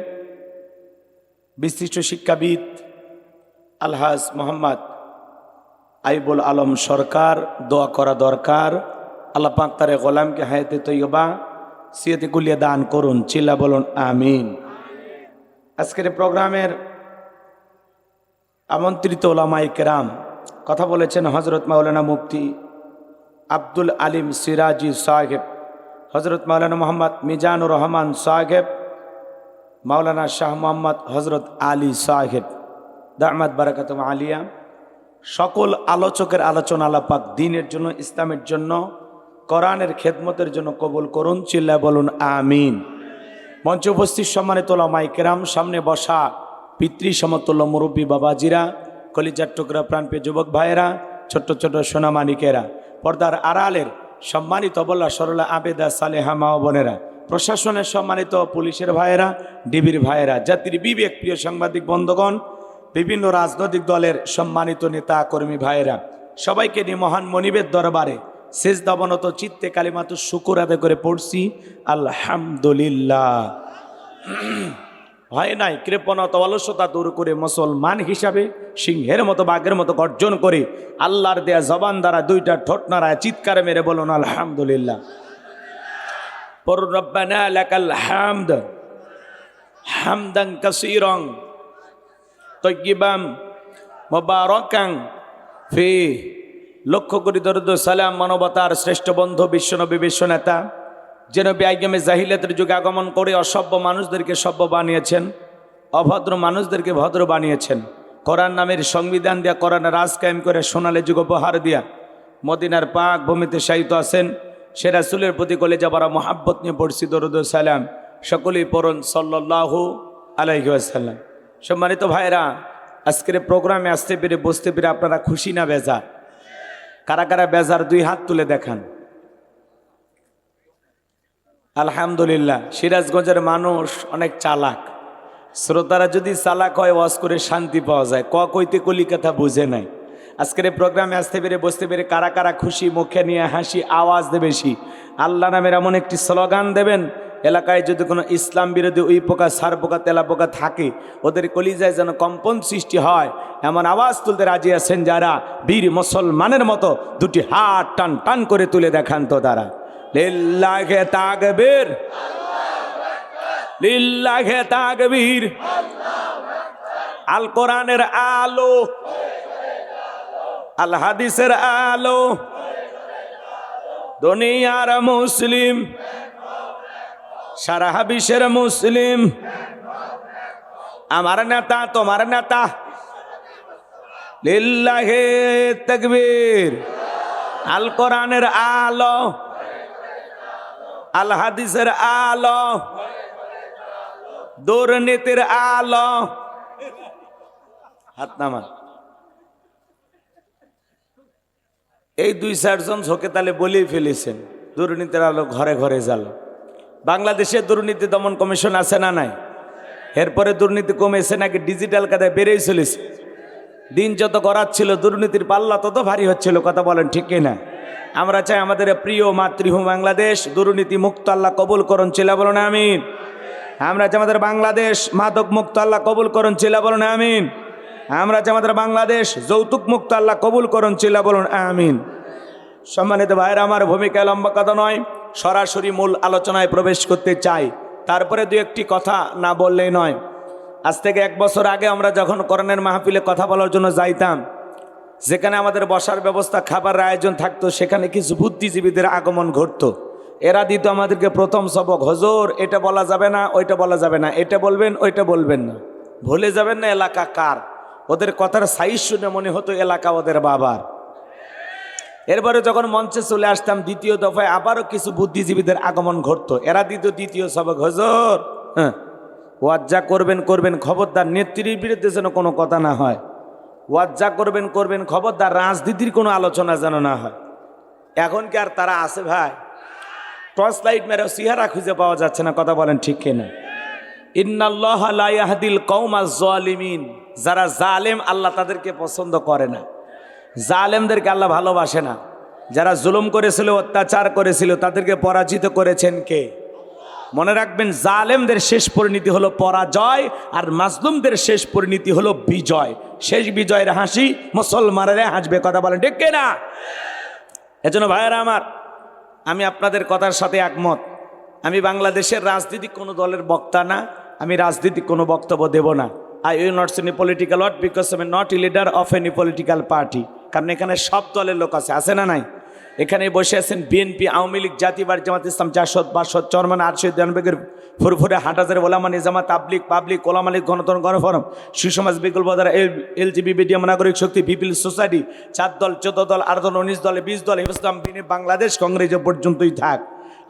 বিশিষ্ট শিক্ষাবিদ আলহাজ মোহাম্মদ আইবুল আলম সরকার, দোয়া করা দরকার, আল্লাহ পাক তারে গোলামকে হায়াতে তৈয়বা সিয়াতে কুলিয়া দান করুন, চিল্লা বলুন আমিন। আজকের প্রোগ্রামের আমন্ত্রিত ওলামায়ে কেরাম কথা বলেছেন হজরত মাওলানা মুফতি আব্দুল আলিম সিরাজি সাহেব, হজরত মাওলানা মোহাম্মদ মিজানুর রহমান সাহেব, মাওলানা শাহ মোহাম্মদ হজরত আলী সাহেব দামাত বারাকাতুম আলিয়া। সকল আলোচকের আলোচনা আল্লাহ পাক দ্বীনের জন্য, ইসলামের জন্য, কোরআনের খেদমতের জন্য কবুল করুন, চিল্লায় বলুন আমিন। মঞ্চে উপস্থিত সম্মানিত ওলামায়ে কেরাম, সামনে বসা পিতৃ সমতুল্য মুরব্বী বাবাজিরা, কলিজার টুকরা প্রাণপ্রিয় যুবক ভাইয়েরা, ছোট্ট ছোট্ট সোনামানিকেরা, পর্দার আড়ালের সম্মানিত বল্লা সরলা আবেদা সালেহা মা বোনেরা, প্রশাসনের সম্মানিত পুলিশের ভাইয়েরা, ডিবির ভাইয়েরা, জাতির বিবেক প্রিয় সাংবাদিক বন্ধুগণ, বিভিন্ন রাজনৈতিক দলের সম্মানিত নেতা কর্মী ভাইয়েরা, সবাইকে নিয়ে মহান মনিবের দরবারে সেজদাবনত চিত্তে কালিমাতু শুকুর আদায় করে পড়ছি আলহামদুলিল্লাহ। হয় নাই কৃপণতা অলসতা দূর করে মুসলমান হিসাবে সিংহের মতো বাঘের মতো গর্জন করে আল্লাহর দেয়া জবান দ্বারা দুইটা ঠোঁট নাড়ায় চিৎকার মেরে বলুন আলহামদুলিল্লাহ। পড়ুন রব্বানা লাকাল হামদ হামদান কাসীরান তাইয়্যিবান মুবারাকান ফি। লক্ষ্য করি দরুদ সালাম মানবতার শ্রেষ্ঠ বন্ধু বিশ্বনবী বিশ্বনেতা যে নবী আইয়ামে জাহিলিয়াতের যুগে আগমন করে অসভ্য মানুষদেরকে সভ্য বানিয়েছেন, অভদ্র মানুষদেরকে ভদ্র বানিয়েছেন, কোরআন নামের সংবিধান দিয়া কোরআনের রাজ কায়েম করে সোনালী যুগ উপহার দিয়া মদিনার পাক ভূমিতে শায়িত আছেন। সে রাসূলের প্রতি কলেজা ভরা মহাব্বত নিয়ে পড়ছি দরুদ সালাম, সকলেই পড়ুন সাল্লাল্লাহু আলাইহি ওয়াসাল্লাম। সম্মানিত ভাইরা, আজকের প্রোগ্রামে আসতে পেরে বসতে পেরে আপনারা খুশি না বেজার? কারা কারা বেজার দুই হাত তুলে দেখান। আলহামদুলিল্লাহ। সিরাজগঞ্জের মানুষ অনেক চালাক, শ্রোতারা যদি চালাক হয় ওয়াজ করে শান্তি পাওয়া যায়, কইতে কলি কথা বুঝে নাই। আজকের এই প্রোগ্রামে আসতে পেরে বসতে পেরে কারা কারা খুশি, মুখে নিয়ে হাসি, আওয়াজ দেবে বেশি। আল্লাহ নামের এমন একটি স্লোগান দেবেন, এলাকায় যদি কোনো ইসলাম বিরোধী উই পোকা, সার পোকা, তেলা পোকা থাকে, ওদের কলিজায় যেন কম্পন সৃষ্টি হয়, এমন আওয়াজ তুলতে রাজি আছেন যারা, বীর মুসলমানের মতো দুটি হাত টান টান করে তুলে দেখান তো তারা। লিল্লাহে তাকবীর, লিল্লাহে তাকবীর। আল কোরআনের আলো, আল হাদিসের আলো, দুনিয়ার মুসলিম, সারা বিশ্বের মুসলিম, আমার নেতা তোমার নেতা। লিল্লাহে তাকবীর। আল কোরআনের আলো, আল হাদিসের আলো, দুর্নীতির আলো। হাত নামান। এই 2-4 ঝোঁকে তালে বলেই ফেলেছেন দুর্নীতির আলো ঘরে ঘরে জ্বালো। বাংলাদেশে দুর্নীতি দমন কমিশন আছে না নাই? এরপরে দুর্নীতি কমেছে নাকি ডিজিটাল কায়দায় বেড়েই চলেছে? দিন যত গড়াচ্ছিল দুর্নীতির পাল্লা তত ভারী হচ্ছিল। কথা বলেন ঠিক কিনা? আমরা চাই আমাদের প্রিয় মাতৃভূমি বাংলাদেশ দুর্নীতি মুক্ত আল্লাহ কবুল করুন, চিল্লা বলুন আমিন। আমরা চাই আমাদের বাংলাদেশ মাদক মুক্ত আল্লাহ কবুল করুন, চিল্লা বলুন আমিন। আমরা চাই আমাদের বাংলাদেশ যৌতুক মুক্ত আল্লাহ কবুল করুন, চিল্লা বলুন আমিন। সম্মানিত ভাইরা আমার, ভূমিকা লম্বা কথা নয়, সরাসরি মূল আলোচনায় প্রবেশ করতে চাই। তারপরে 2-1টি কথা না বললেই নয়। আজ থেকে 1 বছর আগে আমরা যখন কোরআনের মাহফিলে কথা বলার জন্য যাইতাম, যেখানে আমাদের বসার ব্যবস্থা, খাবারের আয়োজন থাকতো, সেখানে কিছু বুদ্ধিজীবীদের আগমন ঘটতো। এরা দিত আমাদেরকে প্রথম সবক, হুজুর এটা বলা যাবে না, ওইটা বলা যাবে না, এটা বলবেন ওইটা বলবেন না, ভুলে যাবেন না এলাকা কার। ওদের কথার সাইজ শুনে মনে হতো এলাকা ওদের বাবার। এরপরে যখন মঞ্চে চলে আসতাম দ্বিতীয় দফায় আবারও কিছু বুদ্ধিজীবীদের আগমন ঘটতো। এরা দিত দ্বিতীয় সবক, হুজুর ওয়াজ যা করবেন করবেন, খবরদার নেত্রীর বিরুদ্ধে যেন কোনো কথা না হয়। ওয়াজ যা করবেন করবেন, খবরদার রাজনীতির কোনো আলোচনা যেন না হয়। এখন কি আর তারা আছে ভাই? টর্চ লাইট মেরে চেহারা খুঁজে পাওয়া যাচ্ছে না। কথা বলেন ঠিক কিনা? ইন্নাল্লাহা লা ইয়াহদিল কওমাজ জালিমিন। যারা জালেম আল্লাহ তাদেরকে পছন্দ করে না, জালেমদেরকে আল্লাহ ভালোবাসে না। যারা জুলুম করেছিল, অত্যাচার করেছিল, তাদেরকে পরাজিত করেছেন কে? মনে রাখবেন, জালেমদের শেষ পরিণতি হলো পরাজয়, আর মাজলুমদের শেষ পরিণতি হলো বিজয়। শেষ বিজয়ের হাসি মুসলমানেরা হাসবে। কথা বলেন ঠিক কিনা? এজন্য ভাইয়েরা আমার, আমি আপনাদের কথার সাথে একমত। আমি বাংলাদেশের রাজনীতিক কোনো দলের বক্তা না, আমি রাজনীতিক কোনো বক্তব্য দেব না। I will not say any political word because I am not a leader of any political party. কারণ এখানে সব দলের লোক আছে না নাই? এখানে বসে আছেন বিএনপি, আওয়ামী লীগ, জাতীয়বাদী জামাত ইসলাম, জাসদ, বাসদ, চরমান, আরশদ, দেনবেগের ফুরফুরে, হাটহাজারে, ওলামা নিজামাত, তাবলিগ, পাবলিক, ওলামা লীগ, গণতন্ত্র গণফোরাম, সুসমাজ, বিকল্প ধারা, এলজিবি, বিডিএম, নাগরিক শক্তি, পিপল সোসাইটি, 4 দল, 14 দল, 8 দল, 19 দলে, 20 দল, ইসলাম বিনে বাংলাদেশ কংগ্রেস পর্যন্তই থাক।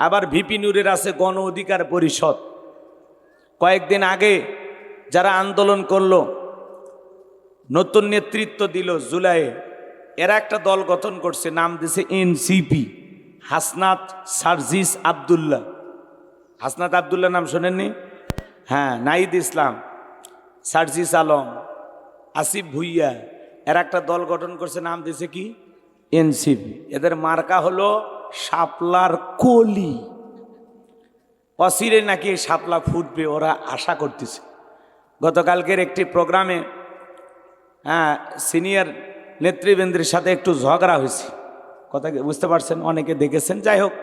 আবার ভিপি নুরের আছে গণ অধিকার পরিষদ। কয়েকদিন আগে যারা আন্দোলন করলো, নতুন নেতৃত্ব দিল জুলাইয়ে, এরা একটা দল গঠন করছে, নাম দিছে এনসিপি। হাসনাত সার্জিস আবদুল্লাহ, হাসনাত আবদুল্লাহ নাম শোনেননি? হ্যাঁ, নাহিদ ইসলাম, সার্জিস আলম, আসিফ ভুইয়া, এরা একটা দল গঠন করছে, নাম দিছে কি? এনসিপি। এদের মার্কা হলো শাপলার কলি। অচিরে নাকি শাপলা ফুটবে, ওরা আশা করতেছে। গতকালকের একটি প্রোগ্রামে সিনিয়র নেতৃবৃন্দের সাথে একটু ঝগড়া হয়েছে। কথা বুঝতে পারছেন? অনেকে দেখেছেন। যাই হোক,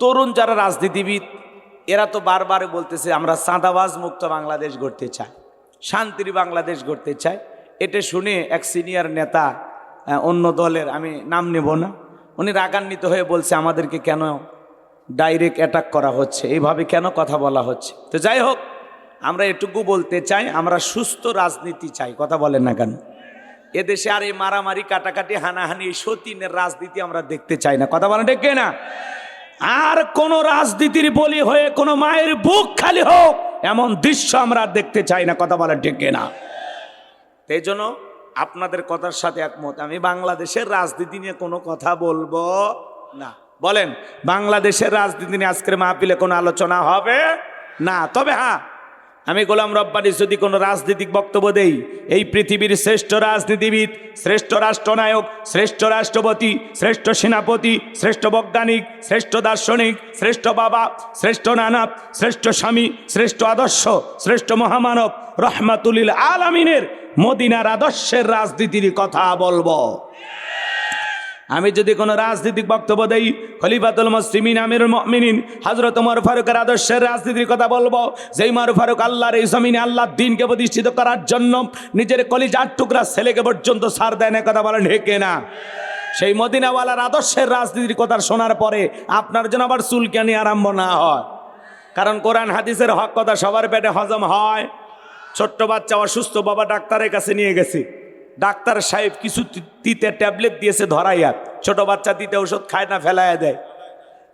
তরুণ যারা রাজনীতিবিদ, এরা তো বারবার বলতেছে আমরা চাঁদাবাজ মুক্ত বাংলাদেশ গড়তে চাই, শান্তির বাংলাদেশ গড়তে চাই। এটা শুনে এক সিনিয়র নেতা অন্য দলের, আমি নাম নেব না, উনি রাগান্বিত হয়ে বলছে আমাদেরকে কেন ডাইরেক্ট অ্যাটাক করা হচ্ছে, এইভাবে কেন কথা বলা হচ্ছে। তো যাই হোক, আমরা এটুকু বলতে চাই, আমরা সুস্থ রাজনীতি চাই। কথা বলেন না কেন? এদেশে আর এই মারামারি, কাটাকাটি, হানাহানি, সতীনের রাজনীতি আমরা দেখতে চাই না। কথা বলেন ঠিক না? আর কোন রাজনীতির বলি হয়ে কোনো মায়ের বুক খালি হোক, এমন দৃশ্য আমরা দেখতে চাই না। কথা বলেন ঠিক না? এই জন্য আপনাদের কথার সাথে একমত। আমি বাংলাদেশের রাজনীতি নিয়ে কোনো কথা বলবো না। বলেন, বাংলাদেশের রাজনীতি নিয়ে আজকের মাহফিলে কোনো আলোচনা হবে না। তবে হ্যাঁ, আমি গোলাম রব্বানী যদি কোনো রাজনৈতিক বক্তব্য দেই, এই পৃথিবীর শ্রেষ্ঠ রাজনীতিবিদ, শ্রেষ্ঠ রাষ্ট্রনায়ক, শ্রেষ্ঠ রাষ্ট্রপতি, শ্রেষ্ঠ সেনাপতি, শ্রেষ্ঠ বৈজ্ঞানিক, শ্রেষ্ঠ দার্শনিক, শ্রেষ্ঠ বাবা, শ্রেষ্ঠ নানা, শ্রেষ্ঠ স্বামী, শ্রেষ্ঠ আদর্শ, শ্রেষ্ঠ মহামানব রহমাতুল আলামিনের মদিনার আদর্শের রাজনীতির কথা বলবো। আমি যদি কোনো রাজনৈতিক বক্তব্য দেই, খলিফাতুল মুসলিমিন আমিরুল মুমিনিন হযরত ওমর ফারুকের আদর্শের রাজনীতির কথা বলবো। যেই ওমর ফারুক আল্লাহর এই জমিনে আল্লাহর দ্বীনকে প্রতিষ্ঠিত করার জন্য নিজের কলিজার টুকরা ছেলেকে পর্যন্ত ছাড় দেয় না, কথা বলেন ঠিক না? সেই মদিনাওয়ালার আদর্শের রাজনীতির কথা শোনার পরে আপনার জন্য আবার চুলকানি আরম্ভ না হয়। কারণ কোরআন হাদিসের হক কথা সবার পেটে হজম হয়। ছোট্ট বাচ্চা অসুস্থ, বাবা ডাক্তারের কাছে নিয়ে গেছে। ডাক্তার সাহেব কিছু তিতে ট্যাবলেট দিয়েছে ধরাইয়া। ছোট বাচ্চা তিতে ওষুধ খায় না, ফেলাইয়া দেয়।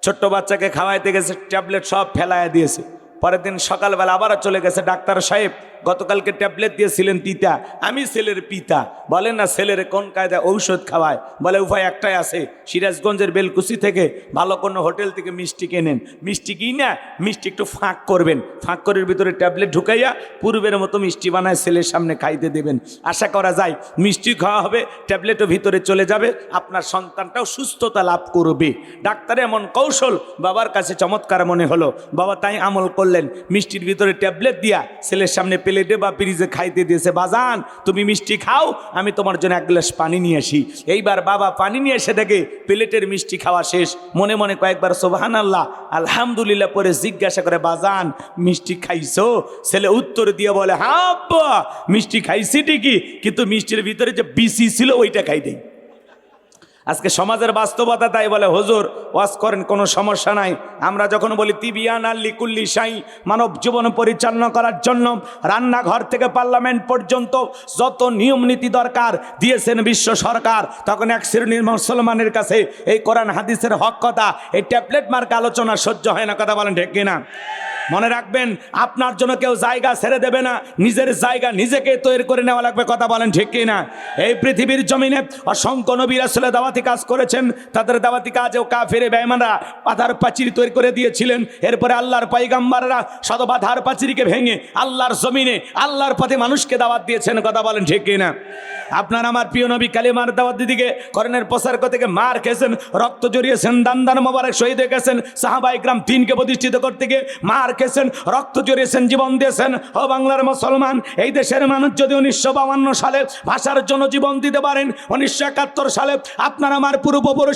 ছোট্ট বাচ্চাকে খাওয়াইতে গেছে, ট্যাবলেট সব ফেলাইয়া দিয়েছে। পরের দিন সকালবেলা আবারও চলে গেছে। ডাক্তার সাহেব, গতকালকে ট্যাবলেট দিয়েছিলেন তিতা, আমি ছেলের পিতা, বলেন না ছেলের কোন কায়দায় ঔষধ খাওয়ায়? বলে উপায় একটাই আছে, সিরাজগঞ্জের বেলকুচি থেকে ভালো কোনো হোটেল থেকে মিষ্টি কেনেন, মিষ্টি কিনা মিষ্টি একটু ফাঁক করবেন, ফাঁক করের ভিতরে ট্যাবলেট ঢুকাইয়া পূর্বের মতো মিষ্টি বানায় ছেলের সামনে খাইতে দেবেন। আশা করা যায় মিষ্টি খাওয়া হবে, ট্যাবলেটও ভিতরে চলে যাবে, আপনার সন্তানটাও সুস্থতা লাভ করবে। ডাক্তার এমন কৌশল বাবার কাছে চমৎকার মনে হলো। বাবা তাই আমল করলেন, মিষ্টির ভিতরে ট্যাবলেট দিয়া ছেলের সামনে প্লেটে বা ফ্রিজে খাইতে দিয়েছে। বাজান তুমি মিষ্টি খাও, আমি তোমার জন্য এক গ্লাস পানি নিয়ে আসি। এইবার বাবা পানি নিয়ে এসে দেখে প্লেটের মিষ্টি খাওয়া শেষ। মনে মনে কয়েকবার সুবহানাল্লাহ আলহামদুলিল্লাহ পরে জিজ্ঞাসা করে, বাজান মিষ্টি খাইছো? ছেলে উত্তর দিয়ে বলে, হ্যাঁ আব্বা মিষ্টি খাইছি ঠিকই, কিন্তু মিষ্টির ভিতরে যে বিসি ছিল ওইটা খাই দেই। আজকে সমাজের বাস্তবতা তাই বলে, হুজুর ওয়াজ করেন কোনো সমস্যা নাই। আমরা যখন বলি তিবিয়ান আল্লি কুল্লি শাই, মানব জীবন পরিচালনা করার জন্য রান্নাঘর থেকে পার্লামেন্ট পর্যন্ত যত নিয়ম নীতি দরকার দিয়েছেন বিশ্ব সরকার, তখন এক শ্রেণীর মুসলমানের কাছে এই কোরআন হাদিসের হক কথা, এই ট্যাবলেট মার্কা আলোচনা সহ্য হয় না, কথা বলেন ঠিক কিনা? মনে রাখবেন, আপনার জন্য কেউ জায়গা ছেড়ে দেবে না, নিজের জায়গা নিজেকে তৈরি করে নেওয়া লাগবে, কথা বলেন ঠিক কিনা? এই পৃথিবীর জমিনে অসংখ্য নবী রাসূল দাওয়াতি কাজ করেছেন, তাদের দাওয়াতি কাজেও কাফের বেঈমানরা বাধার পাঁচির তৈরি করে দিয়েছিলেন। এরপরে আল্লাহর পয়গম্বররা শত বাধার পাঁচিরকে ভেঙে আল্লাহর জমিনে আল্লাহর পথে মানুষকে দাওয়াত দিয়েছেন, কথা বলেন ঠিক কিনা? আপনার আমার প্রিয় নবী কালিমার দাওয়াত দিদিকে করণের প্রচার থেকে মার খেয়েছেন, রক্ত জড়িয়েছেন, দান মোবারক শহীদ হয়ে গেছেন। সাহাবায়ে কিরাম দ্বীনকে প্রতিষ্ঠিত করতে গিয়ে মার খেয়েছেন, রক্ত জড়িয়েছেন, জীবন দিয়েছেন। ও বাংলার মুসলমান, এই দেশের মানুষ যদি 1952 সালে ভাষার জন্য জীবন দিতে পারেন, 1971 সালে আপনার আমার পূর্বপুরুষ